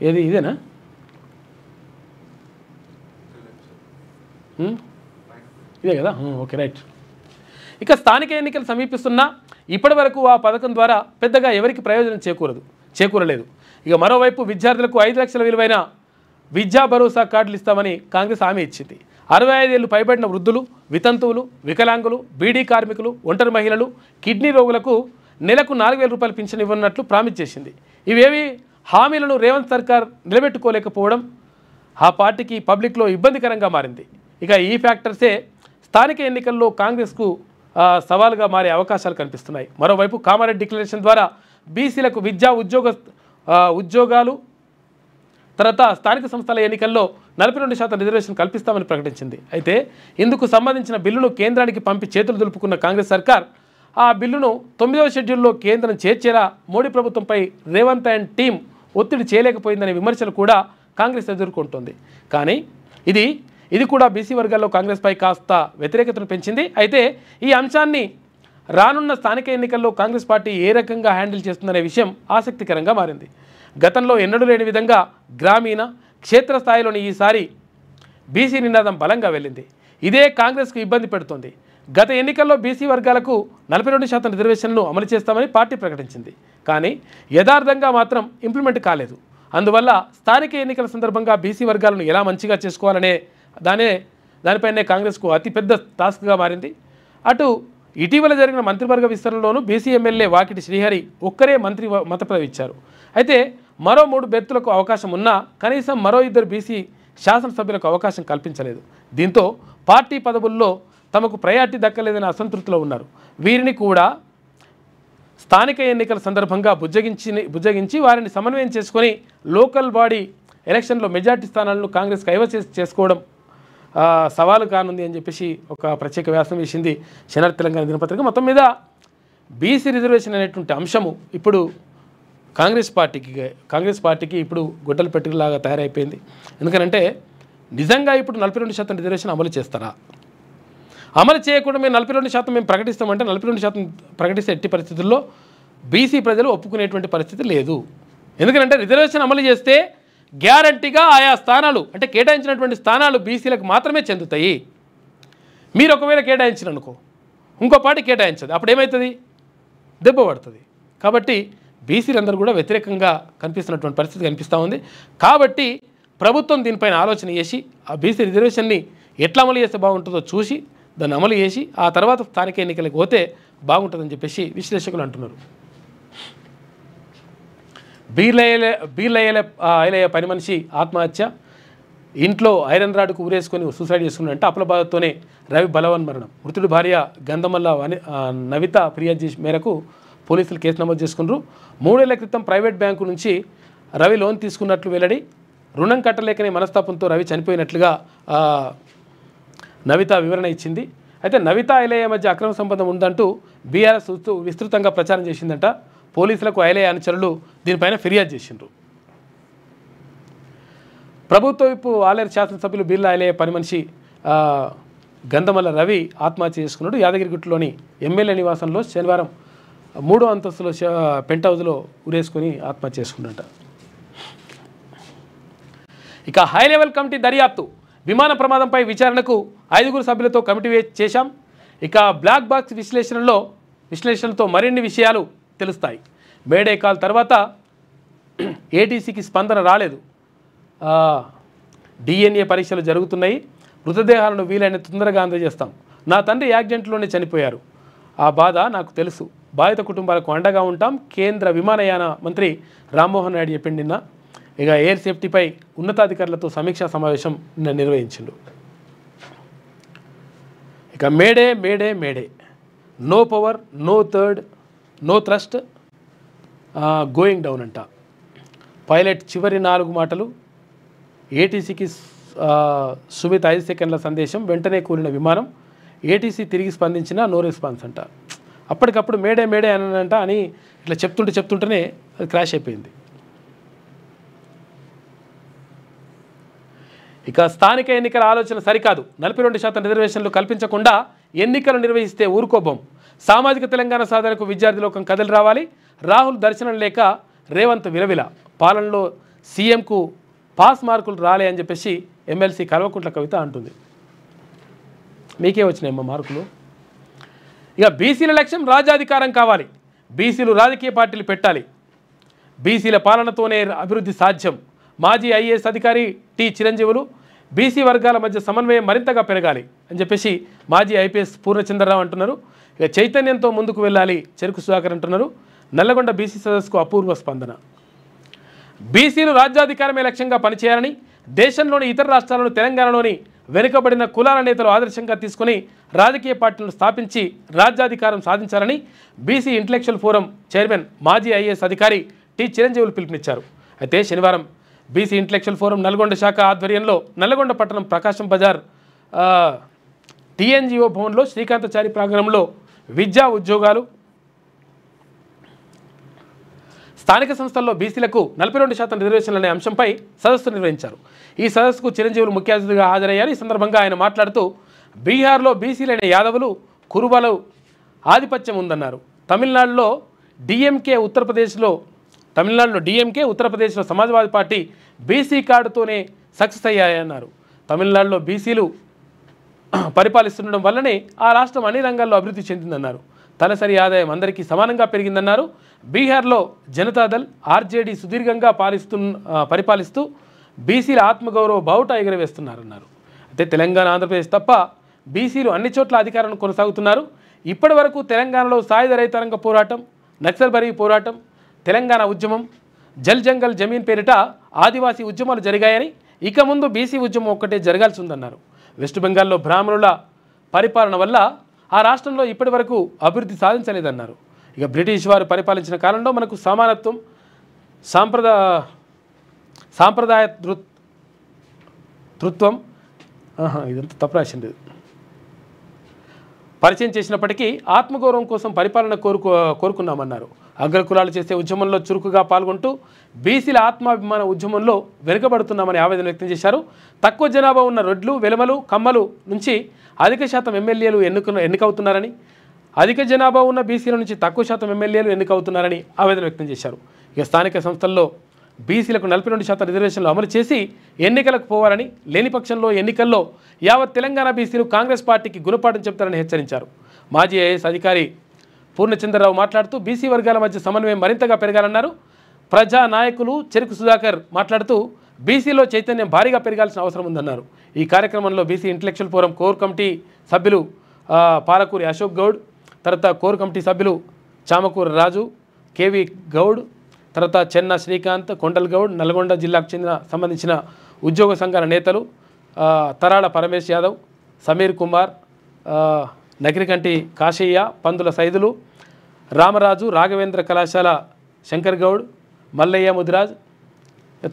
ఏది ఇదేనా? ఇదే కదా, ఓకే రైట్. ఇక స్థానిక ఎన్నికలు సమీపిస్తున్నా ఇప్పటి వరకు ఆ పథకం ద్వారా పెద్దగా ఎవరికి ప్రయోజనం చేకూరలేదు. ఇక మరోవైపు విద్యార్థులకు 5 లక్షల విలువైన విద్యా భరోసా కార్డులు ఇస్తామని కాంగ్రెస్ హామీ ఇచ్చింది. 65 ఏళ్లు పైబడిన వృద్ధులు, వితంతువులు, వికలాంగులు, బీడీ కార్మికులు, ఒంటరి మహిళలు, కిడ్నీ రోగులకు నెలకు 4,000 రూపాయలు పింఛన్ ఇవ్వనున్నట్లు ప్రామిస్ చేసింది. ఇవేవి హామీలను రేవంత్ సర్కార్ నిలబెట్టుకోలేకపోవడం ఆ పార్టీకి పబ్లిక్లో ఇబ్బందికరంగా మారింది. ఇక ఈ ఫ్యాక్టర్సే స్థానిక ఎన్నికల్లో కాంగ్రెస్కు సవాలుగా మారే అవకాశాలు కనిపిస్తున్నాయి. మరోవైపు కామారెడ్డి డిక్లరేషన్ ద్వారా బీసీలకు విద్యా ఉద్యోగాలు తర్వాత స్థానిక సంస్థల ఎన్నికల్లో 42% రిజర్వేషన్ కల్పిస్తామని ప్రకటించింది. అయితే ఇందుకు సంబంధించిన బిల్లును కేంద్రానికి పంపి చేతులు దులుపుకున్న కాంగ్రెస్ సర్కార్ ఆ బిల్లును 9వ షెడ్యూల్లో కేంద్రం చేర్చేలా మోడీ ప్రభుత్వంపై రేవంత్ అండ్ టీం ఒత్తిడి చేయలేకపోయిందనే విమర్శలు కూడా కాంగ్రెస్ ఎదుర్కొంటోంది. కానీ ఇది కూడా బీసీ వర్గాల్లో కాంగ్రెస్పై కాస్త వ్యతిరేకతను పెంచింది. అయితే ఈ అంశాన్ని రానున్న స్థానిక ఎన్నికల్లో కాంగ్రెస్ పార్టీ ఏ రకంగా హ్యాండిల్ చేస్తుందనే విషయం ఆసక్తికరంగా మారింది. గతంలో ఎన్నడూ లేని విధంగా గ్రామీణ క్షేత్రస్థాయిలోని ఈసారి బీసీ నినాదం బలంగా వెళ్ళింది. ఇదే కాంగ్రెస్కు ఇబ్బంది పెడుతోంది. గత ఎన్నికల్లో బీసీ వర్గాలకు 42% రిజర్వేషన్ను అమలు చేస్తామని పార్టీ ప్రకటించింది. కానీ యథార్థంగా మాత్రం ఇంప్లిమెంట్ కాలేదు. అందువల్ల స్థానిక ఎన్నికల సందర్భంగా బీసీ వర్గాలను ఎలా మంచిగా చేసుకోవాలనే దానిపైనే కాంగ్రెస్కు అతిపెద్ద టాస్క్గా మారింది. అటు ఇటీవల జరిగిన మంత్రివర్గ విస్తరణలోనూ బీసీ ఎమ్మెల్యే వాకిటి శ్రీహరి ఒక్కరే మత పదవి ఇచ్చారు. అయితే మరో 3 బెర్తులకు అవకాశం ఉన్నా కనీసం మరో 2 బీసీ శాసనసభ్యులకు అవకాశం కల్పించలేదు. దీంతో పార్టీ పదవుల్లో తమకు ప్రయారిటీ దక్కలేదని అసంతృప్తిలో ఉన్నారు. వీరిని కూడా స్థానిక ఎన్నికల సందర్భంగా బుజ్జగించి వారిని సమన్వయం చేసుకొని లోకల్ బాడీ ఎలక్షన్లో మెజార్టీ స్థానాలను కాంగ్రెస్ కైవసం చేసుకోవడం సవాలు కానుంది అని చెప్పేసి ఒక ప్రత్యేక వ్యాసం వేసింది శనివారం తెలంగాణ దినపత్రిక. మొత్తం మీద బీసీ రిజర్వేషన్ అనేటువంటి అంశము ఇప్పుడు కాంగ్రెస్ పార్టీకి ఇప్పుడు గొడ్డల పెట్టిలాగా తయారైపోయింది. ఎందుకంటే నిజంగా ఇప్పుడు 42% రిజర్వేషన్ అమలు చేస్తారా? అమలు చేయకుండా మేము 42% మేము ప్రకటిస్తామంటే 42% ప్రకటిస్తే ఎట్టి పరిస్థితుల్లో బీసీ ప్రజలు ఒప్పుకునేటువంటి పరిస్థితి లేదు. ఎందుకంటే రిజర్వేషన్ అమలు చేస్తే గ్యారంటీగా ఆయా స్థానాలు అంటే కేటాయించినటువంటి స్థానాలు బీసీలకు మాత్రమే చెందుతాయి. మీరు ఒకవేళ కేటాయించిననుకో ఇంకో పార్టీ కేటాయించదు, అప్పుడు ఏమవుతుంది? దెబ్బ పడుతుంది. కాబట్టి బీసీలందరూ కూడా వ్యతిరేకంగా కనిపిస్తున్నటువంటి పరిస్థితి కనిపిస్తూ ఉంది. కాబట్టి ప్రభుత్వం దీనిపైన ఆలోచన చేసి ఆ బీసీ రిజర్వేషన్ని ఎట్లా అమలు చేస్తే బాగుంటుందో చూసి దాన్ని అమలు చేసి ఆ తర్వాత స్థానిక ఎన్నికలకు పోతే బాగుంటుందని చెప్పేసి విశ్లేషకులు అంటున్నారు. ఐలయ్య పని మనిషి ఆత్మహత్య, ఇంట్లో ఐరన్ రాడ్కు ఊరేసుకొని సూసైడ్ చేసుకున్నారంటే అప్పుల బాధతోనే రవి బలవన్ మరణం. మృతుడి భార్య గంధమల్ల నవిత ఫిర్యాదు చేసిన మేరకు పోలీసులు కేసు నమోదు చేసుకున్నారు. 3 ఏళ్ల క్రితం ప్రైవేట్ బ్యాంకు నుంచి రవి లోన్ తీసుకున్నట్లు వెల్లడి. రుణం కట్టలేకనే మనస్తాపంతో రవి చనిపోయినట్లుగా నవిత వివరణ ఇచ్చింది. అయితే నవిత ఐలయ్య మధ్య అక్రమ సంబంధం ఉందంటూ బీఆర్ఎస్ విస్తృతంగా ప్రచారం చేసిందంట. పోలీసులకు ఐలయ్య అనుచరులు దీనిపైన ఫిర్యాదు చేసిండ్రు. ప్రభుత్వ వైపు ఆలేరు శాసనసభ్యులు బిర్లా ఐలయ్య పని మనిషి గంధమల్ల రవి ఆత్మహత్య చేసుకున్నాడు. యాదగిరిగుట్టలోని ఎమ్మెల్యే నివాసంలో శనివారం 3వ అంతస్తులో పెంట్ హౌస్లో ఉరేసుకొని ఆత్మహత్య చేసుకున్నట. ఇక హై లెవెల్ కమిటీ దర్యాప్తు, విమాన ప్రమాదంపై విచారణకు 5 సభ్యులతో కమిటీ చేశాం. ఇక బ్లాక్ బాక్స్ విశ్లేషణతో మరిన్ని విషయాలు తెలుస్తాయి. మేడే కాల్ తర్వాత ఏటీసీకి స్పందన రాలేదు. DNA పరీక్షలు జరుగుతున్నాయి. మృతదేహాలను వీలైన తొందరగా అందజేస్తాం. నా తండ్రి యాక్సిడెంట్లోనే చనిపోయారు. ఆ బాధ నాకు తెలుసు. బాధిత కుటుంబాలకు అండగా ఉంటాం కేంద్ర విమానయాన మంత్రి రామ్మోహన్ నాయుడు చెప్పిండు నిన్న. ఇక ఎయిర్ సేఫ్టీపై ఉన్నతాధికారులతో సమీక్షా సమావేశం నిన్న నిర్వహించిండు. ఇక Mayday Mayday Mayday, no power, no third, no thrust, going down అంట. పైలట్ చివరి 4 మాటలు. ఏటీసీకి సుమిత్ 5 సెకండ్ల సందేశం, వెంటనే కూలిన విమానం. ఏటీసీ తిరిగి స్పందించిన నో రెస్పాన్స్ అంట. అప్పటికప్పుడు మేడే మేడే అనంట అని ఇట్లా చెప్తుంటేనే అది క్రాష్ అయిపోయింది. ఇక స్థానిక ఎన్నికల ఆలోచన సరికాదు, 42% రిజర్వేషన్లు కల్పించకుండా ఎన్నికలు నిర్వహిస్తే ఊరుకోబోం. సామాజిక తెలంగాణ సాధనకు విద్యార్థి లోకం కదిలి రావాలి. రాహుల్ దర్శనం లేక రేవంత్ విలవిల. పాలనలో సీఎంకు పాస్ మార్కులు రాలే అని చెప్పేసి ఎమ్మెల్సీ కల్వకుంట్ల కవిత అంటుంది. మీకే వచ్చినాయమ్మా మార్కులు. ఇక బీసీల లక్ష్యం రాజ్యాధికారం కావాలి. బీసీలు రాజకీయ పార్టీలు పెట్టాలి. బీసీల పాలనతోనే అభివృద్ధి సాధ్యం. మాజీ ఐఏఎస్ అధికారి టి చిరంజీవులు. బీసీ వర్గాల మధ్య సమన్వయం మరింతగా పెరగాలి అని చెప్పేసి మాజీ ఐపీఎస్ పూర్ణచంద్రరావు అంటున్నారు. ఇక చైతన్యంతో ముందుకు వెళ్ళాలి చెరుకు సుధాకర్ అంటున్నారు. నల్లగొండ బీసీ సదస్సుకు అపూర్వ స్పందన. బీసీలు రాజ్యాధికారమే లక్ష్యంగా పనిచేయాలని, దేశంలోని ఇతర రాష్ట్రాలను తెలంగాణలోని వెనుకబడిన కులాల నేతలు ఆదర్శంగా తీసుకుని రాజకీయ పార్టీలను స్థాపించి రాజ్యాధికారం సాధించాలని బీసీ ఇంటలెక్చువల్ ఫోరం చైర్మన్ మాజీ ఐఏఎస్ అధికారి టి చిరంజీవులు పిలుపునిచ్చారు. అయితే శనివారం బీసీ ఇంటలెక్చువల్ ఫోరం నల్గొండ శాఖ ఆధ్వర్యంలో నల్గొండ పట్టణం ప్రకాశం బజార్ టీఎన్జిఓ భవన్లో శ్రీకాంతాచారి ప్రాంగణంలో విద్యా ఉద్యోగాలు, స్థానిక సంస్థల్లో బీసీలకు 42% రిజర్వేషన్లు అనే అంశంపై సదస్సు నిర్వహించారు. ఈ సదస్సుకు చిరంజీవులు ముఖ్య అతిథిగా హాజరయ్యారు. ఈ సందర్భంగా ఆయన మాట్లాడుతూ బీహార్లో బీసీలైన యాదవులు, కురుబలు ఆధిపత్యం ఉందన్నారు. తమిళనాడులో డిఎంకే, ఉత్తరప్రదేశ్లో సమాజ్వాదీ పార్టీ బీసీ కార్డుతోనే సక్సెస్ అయ్యాయన్నారు. తమిళనాడులో బీసీలు పరిపాలిస్తుండడం వల్లనే ఆ రాష్ట్రం అన్ని రంగాల్లో అభివృద్ధి చెందిందన్నారు. తలసరి ఆదాయం అందరికీ సమానంగా పెరిగిందన్నారు. బీహార్లో జనతాదళ్, ఆర్జేడీ సుదీర్ఘంగా పరిపాలిస్తూ బీసీల ఆత్మగౌరవ బావుట ఎగరవేస్తున్నారన్నారు. అయితే తెలంగాణ, ఆంధ్రప్రదేశ్ తప్ప బీసీలు అన్ని చోట్ల అధికారాన్ని కొనసాగుతున్నారు. ఇప్పటి వరకు తెలంగాణలో సాయుధ రైతాంగ పోరాటం, నక్సల్బరీ పోరాటం, తెలంగాణ ఉద్యమం, జల్ జంగల్ జమీన్ పేరిట ఆదివాసీ ఉద్యమాలు జరిగాయని, ఇక ముందు బీసీ ఉద్యమం ఒక్కటే జరగాల్సి ఉందన్నారు. వెస్ట్ బెంగాల్లో బ్రాహ్మణుల పరిపాలన వల్ల ఆ రాష్ట్రంలో ఇప్పటి వరకు అభివృద్ధి సాధించలేదన్నారు. ఇక బ్రిటిష్ వారు పరిపాలించిన కాలంలో మనకు సమానత్వం, సాంప్రదాయ తృత్వం ఇదంతా తప్పు రాసింది పరిచయం చేసినప్పటికీ ఆత్మగౌరవం కోసం పరిపాలన కోరుకున్నామన్నారు. అగ్రకులాలు చేసే ఉద్యమంలో చురుకుగా పాల్గొంటూ బీసీల ఆత్మాభిమాన ఉద్యమంలో వెనుకబడుతున్నామని ఆవేదన వ్యక్తం చేశారు. తక్కువ జనాభా ఉన్న రొడ్లు, వెలమలు, కమ్మలు నుంచి అధిక శాతం ఎమ్మెల్యేలు ఎన్నికవుతున్నారని, అధిక జనాభా ఉన్న బీసీల నుంచి తక్కువ శాతం ఎమ్మెల్యేలు ఎన్నికవుతున్నారని ఆవేదన వ్యక్తం చేశారు. ఇక స్థానిక సంస్థల్లో బీసీలకు 42% రిజర్వేషన్లు అమలు చేసి ఎన్నికలకు పోవాలని, లేని పక్షంలో ఎన్నికల్లో యావత్ తెలంగాణ బీసీలు కాంగ్రెస్ పార్టీకి గుణపాఠం చెప్తారని హెచ్చరించారు. మాజీ ఐఏఎస్ అధికారి పూర్ణచంద్రరావు మాట్లాడుతూ బీసీ వర్గాల మధ్య సమన్వయం మరింతగా పెరగాలన్నారు. ప్రజా నాయకులు చెరుకు సుధాకర్ మాట్లాడుతూ బీసీలో చైతన్యం భారీగా పెరగాల్సిన అవసరం ఉందన్నారు. ఈ కార్యక్రమంలో BC intellectual forum core committee సభ్యులు పాలకూరి అశోక్ గౌడ్, తర్వాత కోర్ కమిటీ సభ్యులు చామకూరి రాజు, కేవి గౌడ్, తర్వాత చెన్న శ్రీకాంత్, కొండల్ గౌడ్, నల్గొండ జిల్లాకు సంబంధించిన ఉద్యోగ సంఘాల నేతలు తరాళ పరమేశ్ యాదవ్, సమీర్ కుమార్, నకిరికంటి కాశయ్య, పందుల సైదులు, రామరాజు, రాఘవేంద్ర కళాశాల శంకర్ గౌడ్, మల్లయ్య ముదిరాజ్,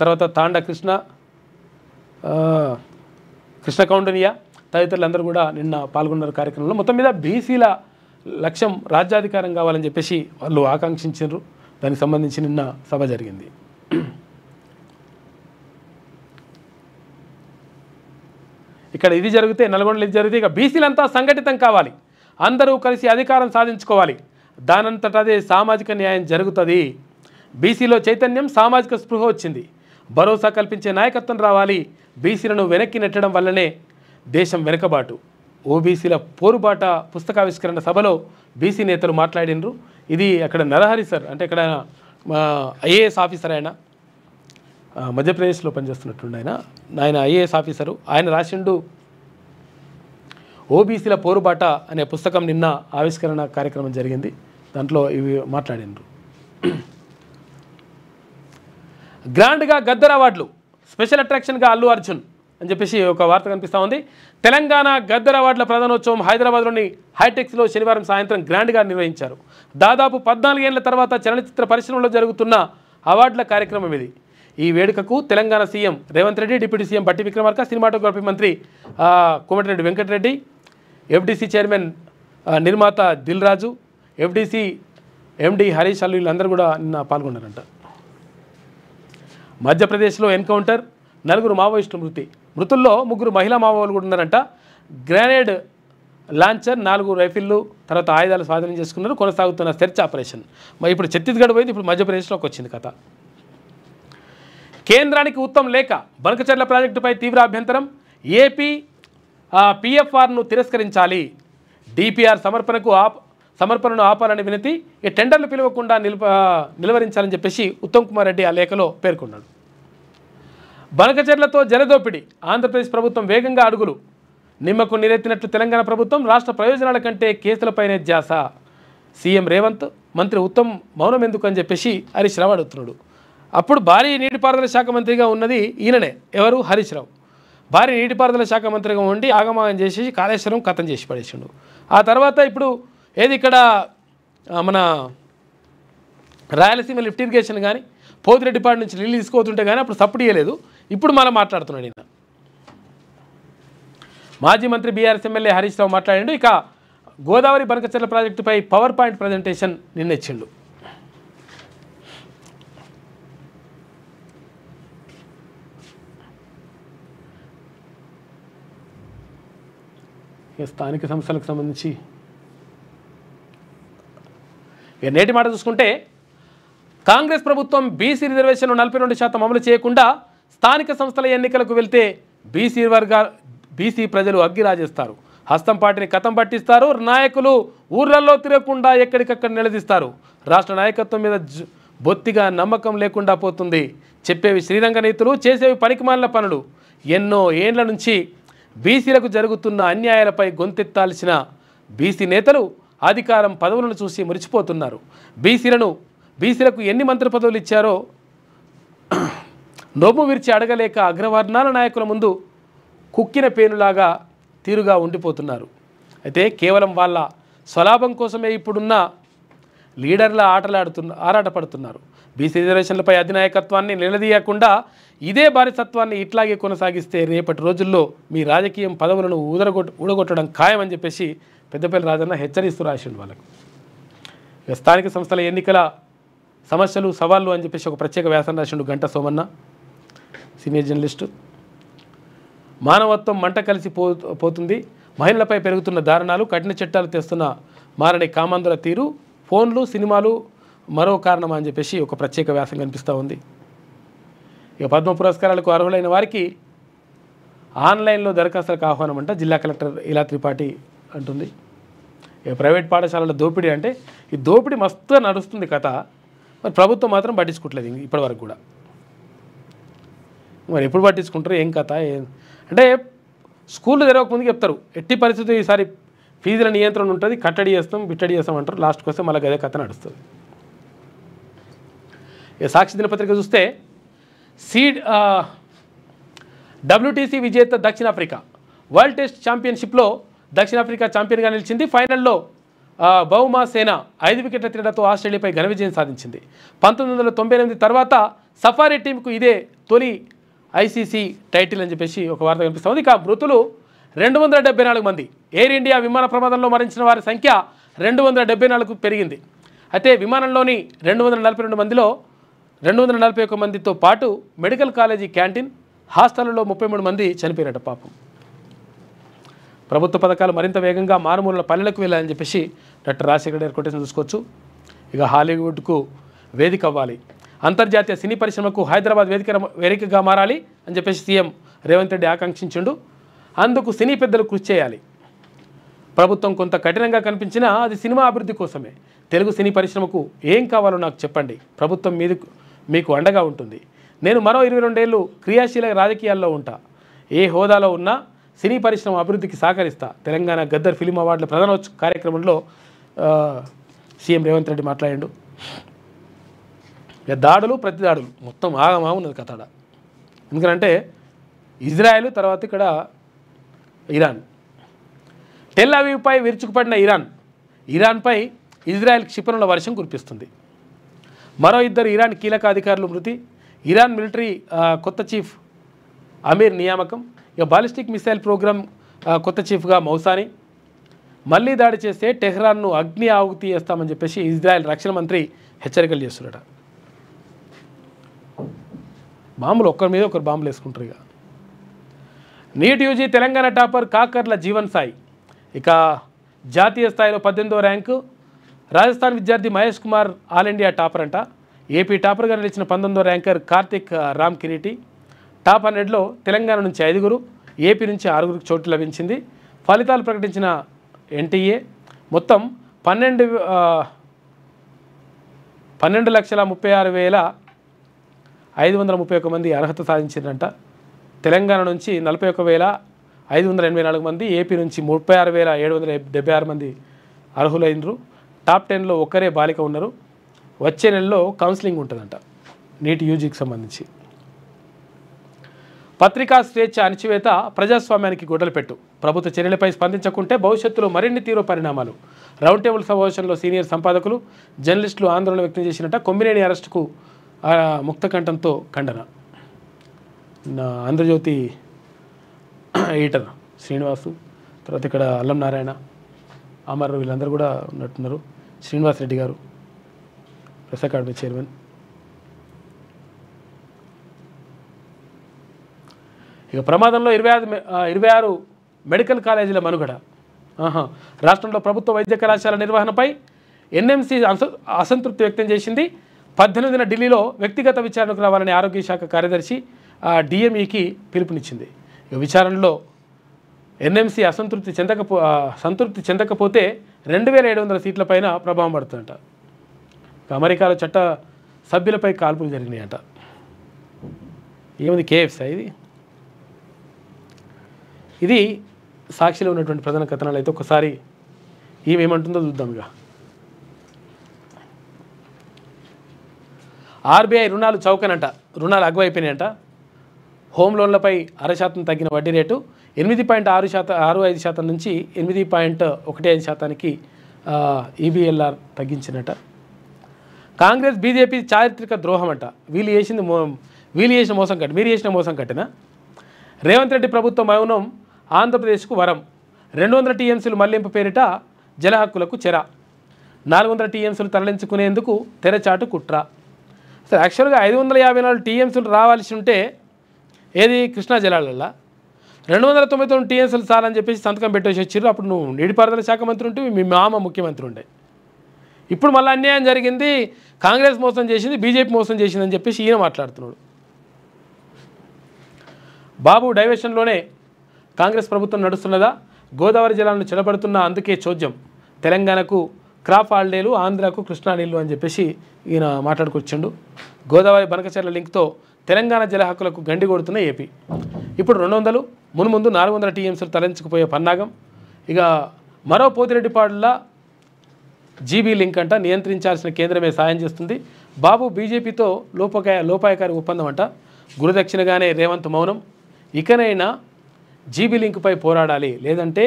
తర్వాత తాండ కృష్ణ కౌండనియ తదితరులందరూ కూడా నిన్న పాల్గొన్నారు కార్యక్రమంలో. మొత్తం మీద బీసీల లక్ష్యం రాజ్యాధికారం కావాలని చెప్పేసి వాళ్ళు ఆకాంక్షించారు. దానికి సంబంధించి నిన్న సభ జరిగింది. ఇక్కడ ఇది జరిగితే, నల్గొండలో ఇది జరిగితే, ఇక బీసీలంతా సంఘటితం కావాలి, అందరూ కలిసి అధికారం సాధించుకోవాలి, దానంతటదే సామాజిక న్యాయం జరుగుతుంది. బీసీలో చైతన్యం, సామాజిక స్పృహ వచ్చింది, భరోసా కల్పించే నాయకత్వం రావాలి. బీసీలను వెనక్కి నెట్టడం వల్లనే దేశం వెనుకబాటు. ఓబీసీల పోరుబాట పుస్తకావిష్కరణ సభలో బీసీ నేతలు మాట్లాడినరు. ఇది అక్కడ నరహరి సార్, అంటే ఇక్కడ ఐఏఎస్ ఆఫీసర్, ఆయన మధ్యప్రదేశ్లో పనిచేస్తున్నట్టుండి, ఆయన ఐఏఎస్ ఆఫీసరు. ఆయన రాసిండు ఓబీసీల పోరుబాట అనే పుస్తకం. నిన్న ఆవిష్కరణ కార్యక్రమం జరిగింది. దాంట్లో ఇవి మాట్లాడినారు. గ్రాండ్గా గద్దర్ అవార్డులు, స్పెషల్ అట్రాక్షన్గా అల్లు అర్జున్ అని చెప్పేసి ఒక వార్త కనిపిస్తూ ఉంది. తెలంగాణ గద్దర్ అవార్డుల ప్రధానోత్సవం హైదరాబాద్లోని హైటెక్స్లో శనివారం సాయంత్రం గ్రాండ్గా నిర్వహించారు. దాదాపు 14 ఏళ్ల తర్వాత చలనచిత్ర పరిశ్రమలో జరుగుతున్న అవార్డుల కార్యక్రమం ఇది. ఈ వేడుకకు Telangana CM Revanth Reddy, deputy CM బట్టి విక్రమార్క, సినిమాటోగ్రఫీ మంత్రి కోమటిరెడ్డి వెంకటరెడ్డి, ఎఫ్డీసీ చైర్మన్ నిర్మాత దిల్ రాజు, ఎఫ్డీసీ ఎండి హరీష్ అల్లు వీళ్ళందరూ కూడా నిన్న పాల్గొన్నారంట. మధ్యప్రదేశ్లో ఎన్కౌంటర్, 4 మావోయిస్టుల మృతుల్లో 3 మహిళా మావోలు కూడా ఉన్నారంట. గ్రెనేడ్ లాంచర్, 4 రైఫిళ్లు, తర్వాత ఆయుధాలు స్వాధీనం చేసుకున్నారు. కొనసాగుతున్న సెర్చ్ ఆపరేషన్. మరి ఇప్పుడు ఛత్తీస్గఢ్ పోయింది, ఇప్పుడు మధ్యప్రదేశ్లోకి వచ్చింది కథ. కేంద్రానికి ఉత్తమ్ లేఖ, బనకచర్ల ప్రాజెక్టుపై తీవ్ర అభ్యంతరం, ఏపీ పిఎఫ్ఆర్ను తిరస్కరించాలి, డిపిఆర్ సమర్పణను ఆపాలని వినతి, ఈ టెండర్లు పిలవకుండా నిలువరించాలని చెప్పేసి ఉత్తమ్ కుమార్ రెడ్డి ఆ లేఖలో పేర్కొన్నాడు. బనకచెర్లతో జలదోపిడి, ఆంధ్రప్రదేశ్ ప్రభుత్వం వేగంగా అడుగులు, నిమ్మకు నీరెత్తినట్లు తెలంగాణ ప్రభుత్వం, రాష్ట్ర ప్రయోజనాల కంటే కేసులపైనే ధ్యాస, సీఎం రేవంత్, మంత్రి ఉత్తమ్ మౌనం ఎందుకు అని చెప్పేసి హరీష్ రావు అడుగుతున్నాడు. అప్పుడు భారీ నీటిపారుదల శాఖ మంత్రిగా ఉన్నది ఈయననే, ఎవరు? హరీష్ రావు. భారీ నీటిపారుదల శాఖ మంత్రిగా ఉండి ఆగమాగం చేసేసి కాళేశ్వరం కథం చేసి పడేసిండు. ఆ తర్వాత ఇప్పుడు ఏది ఇక్కడ మన రాయలసీమ లిఫ్ట్ ఇరిగేషన్ కానీ పోతిరెడ్డిపాడు నుంచి నీళ్ళు తీసుకోతుంటే కానీ అప్పుడు సపోర్ట్ ఇవ్వలేదు. ఇప్పుడు మళ్ళీ మాట్లాడుతున్నాడు ఈయన. మాజీ మంత్రి బీఆర్ఎస్ ఎమ్మెల్యే హరీష్ రావు మాట్లాడిండు. ఇక గోదావరి బనకచెర్ల ప్రాజెక్టుపై పవర్ పాయింట్ ప్రజెంటేషన్ నిన్న ఇచ్చిండు. స్థానిక సంస్థలకు సంబంధించి నేటి మాట చూసుకుంటే, కాంగ్రెస్ ప్రభుత్వం బీసీ రిజర్వేషన్లు 42% అమలు చేయకుండా స్థానిక సంస్థల ఎన్నికలకు వెళ్తే బీసీ ప్రజలు అగ్గిరాజేస్తారు, హస్తం పార్టీని కథం పట్టిస్తారు, నాయకులు ఊర్లలో తిరగకుండా ఎక్కడికక్కడ నిలదీస్తారు, రాష్ట్ర నాయకత్వం మీద బొత్తిగా నమ్మకం లేకుండా పోతుంది, చెప్పేవి శ్రీరంగ నీతులు, చేసేవి పనికిమాలిన పనులు, ఎన్నో ఏండ్ల నుంచి బీసీలకు జరుగుతున్న అన్యాయాలపై గొంతెత్తాల్సిన బీసీ నేతలు అధికారం పదవులను చూసి మురిచిపోతున్నారు. బీసీలకు ఎన్ని మంత్రి పదవులు ఇచ్చారో నోము విరిచి అడగలేక అగ్రవర్ణాల నాయకుల ముందు కుక్కిన పేనులాగా తీరుగా ఉండిపోతున్నారు. అయితే కేవలం వాళ్ళ స్వలాభం కోసమే ఇప్పుడున్న లీడర్ల ఆరాటపడుతున్నారు. బీసీ రిజర్వేషన్లపై అధినాయకత్వాన్ని నిలదీయకుండా ఇదే బానిసత్వాన్ని ఇట్లాగే కొనసాగిస్తే రేపటి రోజుల్లో మీ రాజకీయం పదవులను ఊడగొట్టడం ఖాయమని చెప్పేసి పెద్దపల్లి రాజన్న హెచ్చరిస్తూ రాసిండు వాళ్ళకు. స్థానిక సంస్థల ఎన్నికల సమస్యలు సవాళ్ళు అని చెప్పేసి ఒక ప్రత్యేక వ్యాసం రాసిండు గంట సోమన్న, సీనియర్ జర్నలిస్టు. మానవత్వం మంట కలిసి పోతుంది, మహిళలపై పెరుగుతున్న దారుణాలు, కఠిన చట్టాలు తెస్తున్న మారని కామాంధుల తీరు, ఫోన్లు సినిమాలు మరో కారణం అని చెప్పేసి ఒక ప్రత్యేక వ్యాసం కనిపిస్తూ ఉంది. ఇక పద్మ పురస్కారాలకు అర్హులైన వారికి ఆన్లైన్లో దరఖాస్తులకు ఆహ్వానం అంట జిల్లా కలెక్టర్ ఇలా త్రిపాఠి అంటుంది. ఇక ప్రైవేట్ పాఠశాలల దోపిడీ అంటే ఈ దోపిడీ మస్తుగా నడుస్తుంది కథ, మరి ప్రభుత్వం మాత్రం పట్టించుకోవట్లేదు ఇప్పటివరకు కూడా. మరి ఎప్పుడు పట్టించుకుంటారు ఏం కథ అంటే స్కూళ్ళు తెరవకముందుకు చెప్తారు ఎట్టి పరిస్థితి ఈసారి ఫీజుల నియంత్రణ ఉంటుంది, కట్టడి చేస్తాం బిట్టడి చేస్తాం అంటారు, లాస్ట్కి వస్తే మళ్ళీ అదే కథ నడుస్తుంది. ఇక సాక్షి దినపత్రిక చూస్తే WTC విజేత దక్షిణాఫ్రికా, వరల్డ్ టెస్ట్ ఛాంపియన్షిప్లో దక్షిణాఫ్రికా ఛాంపియన్గా నిలిచింది. ఫైనల్లో బౌమా సేన 5 వికెట్ల తేడాతో ఆస్ట్రేలియాపై ఘన విజయం సాధించింది. 1998 తర్వాత సఫారీ టీంకు ఇదే తొలి ICC టైటిల్ అని చెప్పేసి ఒక వార్త కనిపిస్తుంది. ఇక మృతులు 274 మంది. ఎయిర్ ఇండియా విమాన ప్రమాదంలో మరణించిన వారి సంఖ్య 274కు పెరిగింది. అయితే విమానంలోని 242 మందిలో 241 మందితో పాటు మెడికల్ కాలేజీ క్యాంటీన్, హాస్టళ్లలో 33 మంది చనిపోయారట పాపం. ప్రభుత్వ పథకాలు మరింత వేగంగా మారుమూల పల్లెలకు వెళ్ళాలని చెప్పేసి డాక్టర్ రాజశేఖర్ గారి కొటేషన్ చూసుకోవచ్చు. ఇక హాలీవుడ్కు వేదిక అవ్వాలి, అంతర్జాతీయ సినీ పరిశ్రమకు హైదరాబాద్ వేదికగా మారాలి అని చెప్పేసి సీఎం రేవంత్ రెడ్డి ఆకాంక్షించిండు. అందుకు సినీ పెద్దలు కృషి చేయాలి. ప్రభుత్వం కొంత కఠినంగా కనిపించినా అది సినిమా అభివృద్ధి కోసమే. తెలుగు సినీ పరిశ్రమకు ఏం కావాలో నాకు చెప్పండి, ప్రభుత్వం మీకు అండగా ఉంటుంది. నేను మరో 22 ఏళ్ళు క్రియాశీల రాజకీయాల్లో ఉంటా, ఏ హోదాలో ఉన్నా సినీ పరిశ్రమ అభివృద్ధికి సహకరిస్తా. తెలంగాణ గద్దర్ ఫిలిం అవార్డుల ప్రధానోత్సవ కార్యక్రమంలో సీఎం రేవంత్ రెడ్డి మాట్లాడిండు. ఇక దాడులు ప్రతి దాడులు మొత్తం ఆగమా ఉన్నది కథడ. ఎందుకంటే ఇజ్రాయెల్ తర్వాత ఇక్కడ ఇరాన్. టెల్ అవీవ్పై విరుచుకుపడిన ఇరాన్పై ఇజ్రాయెల్ క్షిపణుల వర్షం కురిపిస్తుంది. మరో 2 ఇరాన్ కీలక అధికారులు మృతి. ఇరాన్ మిలిటరీ కొత్త చీఫ్ అమీర్ నియామకం. ఇక బాలిస్టిక్ మిసైల్ ప్రోగ్రామ్ కొత్త చీఫ్గా మౌసాని. మళ్ళీ దాడి చేస్తే టెహ్రాన్ను అగ్ని ఆహుతి చేస్తామని చెప్పేసి ఇజ్రాయెల్ రక్షణ మంత్రి హెచ్చరికలు చేస్తున్నారట. బాంబులు ఒకరి మీద ఒకరు బాంబులు వేసుకుంటారు. ఇక NEET UG Telangana topper Kakarla Jeevan Sai. ఇక జాతీయ స్థాయిలో 18వ ర్యాంకు. రాజస్థాన్ విద్యార్థి Mahesh Kumar all India topper అంట. ఏపీ టాపర్గా నిలిచిన 19వ ర్యాంకర్ కార్తిక్ రామ్ కిరీటి. టాప్ 100లో తెలంగాణ నుంచి 5, ఏపీ నుంచి 6 చోటు లభించింది. ఫలితాలు ప్రకటించిన ఎన్టీఏ మొత్తం 12,36,531 మంది అర్హత సాధించిందంట. తెలంగాణ నుంచి 41,584 మంది, ఏపీ నుంచి 36,776 మంది అర్హులైనరు. టాప్ 10లో ఒక్కరే బాలిక ఉన్నారు. వచ్చే నెలలో కౌన్సిలింగ్ ఉంటుందంట నీట్ యూజీకి సంబంధించి. పత్రికా స్వేచ్ఛ అణచివేత ప్రజాస్వామ్యానికి గొడ్డలిపెట్టు. ప్రభుత్వ చర్యలపై స్పందించకుంటే భవిష్యత్తులో మరిన్ని తీవ్ర పరిణామాలు. రౌండ్ టేబుల్ సమావేశంలో సీనియర్ సంపాదకులు, జర్నలిస్టులు ఆందోళన వ్యక్తం చేసినట్ట. కొమ్మినేని అరెస్టుకు ముక్తకంఠంతో ఖండన. ఆంధ్రజ్యోతి ఎడిటర్ శ్రీనివాసు, తర్వాత ఇక్కడ అల్లం నారాయణ, అమర్, వీళ్ళందరూ కూడా ఉన్నట్టున్నారు. శ్రీనివాస్ రెడ్డి గారు ప్రెస్ అకాడమీ చైర్మన్. ఇక ప్రమాదంలో 26 మెడికల్ కాలేజీల మనుగడ. రాష్ట్రంలో ప్రభుత్వ వైద్య కళాశాల నిర్వహణపై ఎన్ఎంసీ అసంతృప్తి వ్యక్తం చేసింది. 18న ఢిల్లీలో వ్యక్తిగత విచారణకు రావాలని ఆరోగ్య శాఖ కార్యదర్శి డిఎంఈకి పిలుపునిచ్చింది. ఇక విచారణలో ఎన్ఎంసీ సంతృప్తి చెందకపోతే 2,700 సీట్లపైన ప్రభావం పడుతుందంట. అమెరికాలో చట్ట సభ్యులపై కాల్పులు జరిగినాయంట. ఏముంది కేఎఫ్సా ఇది సాక్షిలో ఉన్నటువంటి ప్రధాన కథనాలు. అయితే ఒకసారి ఏమంటుందో చూద్దాం. ఇక ఆర్బీఐ రుణాలు చౌకనంట. రుణాలు అగ్గువైపోయినాయంట. హోమ్ లోన్లపై 0.5% తగ్గిన వడ్డీ రేటు 8.65% నుంచి 8.15%కి ఈబీఎల్ఆర్ తగ్గించినట. కాంగ్రెస్ బీజేపీ చారిత్రక ద్రోహం అంట. వీళ్ళు చేసిన మోసం కట్టి మీరు చేసిన మోసం కట్టినా. రేవంత్ రెడ్డి ప్రభుత్వం మౌనం ఆంధ్రప్రదేశ్కు వరం. 200 టీఎంసీలు మళ్లింపు పేరిట జల హక్కులకు చెర. 400 టీఎంసీలు తరలించుకునేందుకు తెరచాటు కుట్ర. అసలు యాక్చువల్గా 554 టీఎంసీలు రావాల్సి ఉంటే ఏది కృష్ణా జలాలల్లో 299 టీఎంసీలు చాలని చెప్పేసి సంతకం పెట్టేసి వచ్చారు. అప్పుడు నువ్వు నీటిపారుదల శాఖ మంత్రి ఉంటే మీ మామ ముఖ్యమంత్రి ఉండే. ఇప్పుడు మళ్ళీ అన్యాయం జరిగింది, కాంగ్రెస్ మోసం చేసింది, బీజేపీ మోసం చేసిందని చెప్పేసి ఈయన మాట్లాడుతున్నాడు. బాబు డైవర్షన్లోనే కాంగ్రెస్ ప్రభుత్వం నడుస్తున్నదా? గోదావరి జలాలను చెడబడుతున్న అందుకే చోద్యం. తెలంగాణకు క్రాప్ హాలిడేలు, ఆంధ్రాకు కృష్ణా నీళ్లు అని చెప్పేసి ఈయన మాట్లాడుకొచ్చిండు. గోదావరి బనకచెర్ల లింక్తో తెలంగాణ జల హక్కులకు గండి కొడుతున్న ఏపీ. ఇప్పుడు 200, మున్ముందు 400 టీఎంసీలు తరలించుకుపోయే పన్నాగం. ఇక మరో పోతిరెడ్డిపాడుల జీబీ లింక్ అంట. నియంత్రించాల్సిన కేంద్రమే సాయం చేస్తుంది. బాబు బీజేపీతో లోపాయకారి ఒప్పందం అంట. గురుదక్షిణగానే రేవంత్ మౌనం. ఇకనైనా జీబీ లింక్పై పోరాడాలి, లేదంటే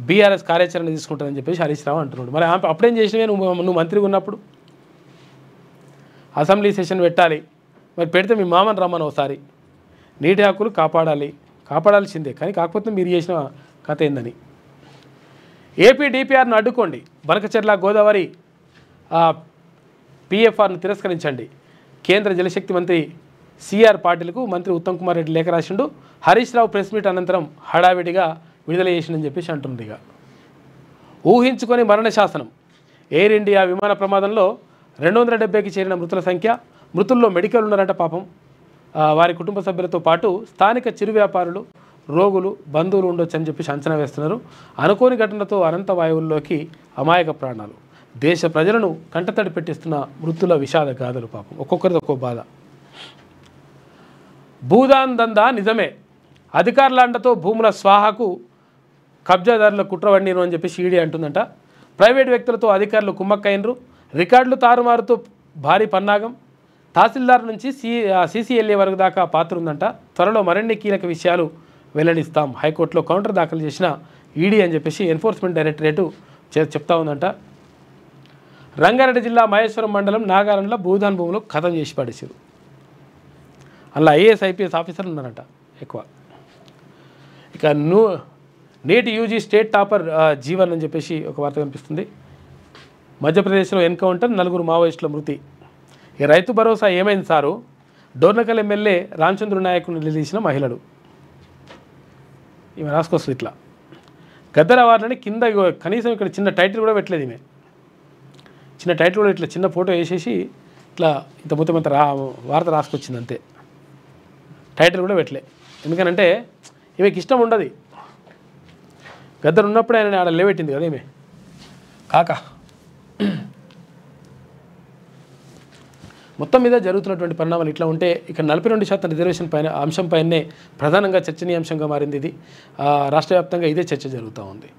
బీఆర్ఎస్ కార్యాచరణ తీసుకుంటుందని చెప్పేసి హరీష్ రావు అంటున్నాడు. మరి అప్పుడేం చేసినవే నువ్వు మంత్రిగా ఉన్నప్పుడు? అసెంబ్లీ సెషన్ పెట్టాలి, మరి పెడితే మీ మామని రమ్మని ఒకసారి. నీటి హక్కులు కాపాడాల్సిందే, కానీ కాకపోతే మీరు చేసిన కథ ఏందని. ఏపీ డిపిఆర్ను అడ్డుకోండి. బనకచెర్ల గోదావరి పిఎఫ్ఆర్ను తిరస్కరించండి. కేంద్ర జలశక్తి మంత్రి సిఆర్ పాటిల్కు మంత్రి ఉత్తమ్ కుమార్ రెడ్డి లేఖ రాసిండు. హరీష్ రావు ప్రెస్ మీట్ అనంతరం హడావిడిగా విడుదల చేసిందని చెప్పేసి అంటుంది. ఇక ఊహించుకొని మరణ శాసనం. ఎయిర్ ఇండియా విమాన ప్రమాదంలో 270కి చేరిన మృతుల సంఖ్య. మృతుల్లో మెడికల్ ఉన్నారంట. పాపం వారి కుటుంబ సభ్యులతో పాటు స్థానిక చిరు వ్యాపారులు, రోగులు, బంధువులు ఉండొచ్చు అని చెప్పేసి అంచనా వేస్తున్నారు. అనుకోని ఘటనతో అనంత వాయువుల్లోకి అమాయక ప్రాణాలు. దేశ ప్రజలను కంటతడి పెట్టిస్తున్న మృతుల విషాద గాథలు. పాపం ఒక్కొక్కరిది ఒక్కో బాధ. భూదాన్ నిజమే. అధికారుల అండతో భూముల స్వాహకు కబ్జాదారుల కుట్ర వండిను అని చెప్పేసి ఈడీ అంటుందంట. ప్రైవేటు వ్యక్తులతో అధికారులు కుమ్మక్కైనరు, రికార్డులు తారుమారుతూ భారీ పన్నాగం, తహసీల్దార్ నుంచి సీసీఎల్ఏ వరకు దాకా పాత్ర ఉందంట. త్వరలో మరిన్ని కీలక విషయాలు వెల్లడిస్తాం. హైకోర్టులో కౌంటర్ దాఖలు చేసిన ఈడీ అని చెప్పేసి ఎన్ఫోర్స్మెంట్ డైరెక్టరేటు చెప్తా ఉందంట. రంగారెడ్డి జిల్లా మహేశ్వరం మండలం నాగారంలో భూదాన్ భూములు ఖతం చేసి పడేసారు. అలా ఐఏఎస్ ఐపీఎస్ ఆఫీసర్లు ఉన్నారంట ఎక్కువ. ఇక నేటి యూజీ స్టేట్ టాపర్ జీవన్ అని చెప్పేసి ఒక వార్త కనిపిస్తుంది. మధ్యప్రదేశ్లో ఎన్కౌంటర్, 4 మావోయిస్టుల మృతి. ఈ రైతు భరోసా ఏమైంది సారు? డోర్నకల్ ఎమ్మెల్యే రామచంద్ర నాయక్ను నిలదీసిన మహిళలు. ఈమె రాసుకొస్తుంది ఇట్లా. గద్దర్ అవార్డులని కింద కనీసం ఇక్కడ చిన్న టైటిల్ కూడా పెట్టలేదు. ఈమె చిన్న టైటిల్ కూడా ఇట్లా చిన్న ఫోటో వేసేసి ఇట్లా మొత్తం వార్త రాసుకొచ్చింది అంతే. టైటిల్ కూడా పెట్టలే. ఎందుకనంటే ఈమెకి ఇష్టం ఉండదు. గద్దర్ ఉన్నప్పుడే ఆయన ఆడ లేవెట్టింది కదా ఈమె కాక. మొత్తం మీద జరుగుతున్నటువంటి పరిణామాలు ఇట్లా ఉంటే ఇక 42% రిజర్వేషన్ పైన అంశంపైనే ప్రధానంగా చర్చనీయాంశంగా మారింది. ఇది రాష్ట్ర వ్యాప్తంగా ఇదే చర్చ జరుగుతూ ఉంది.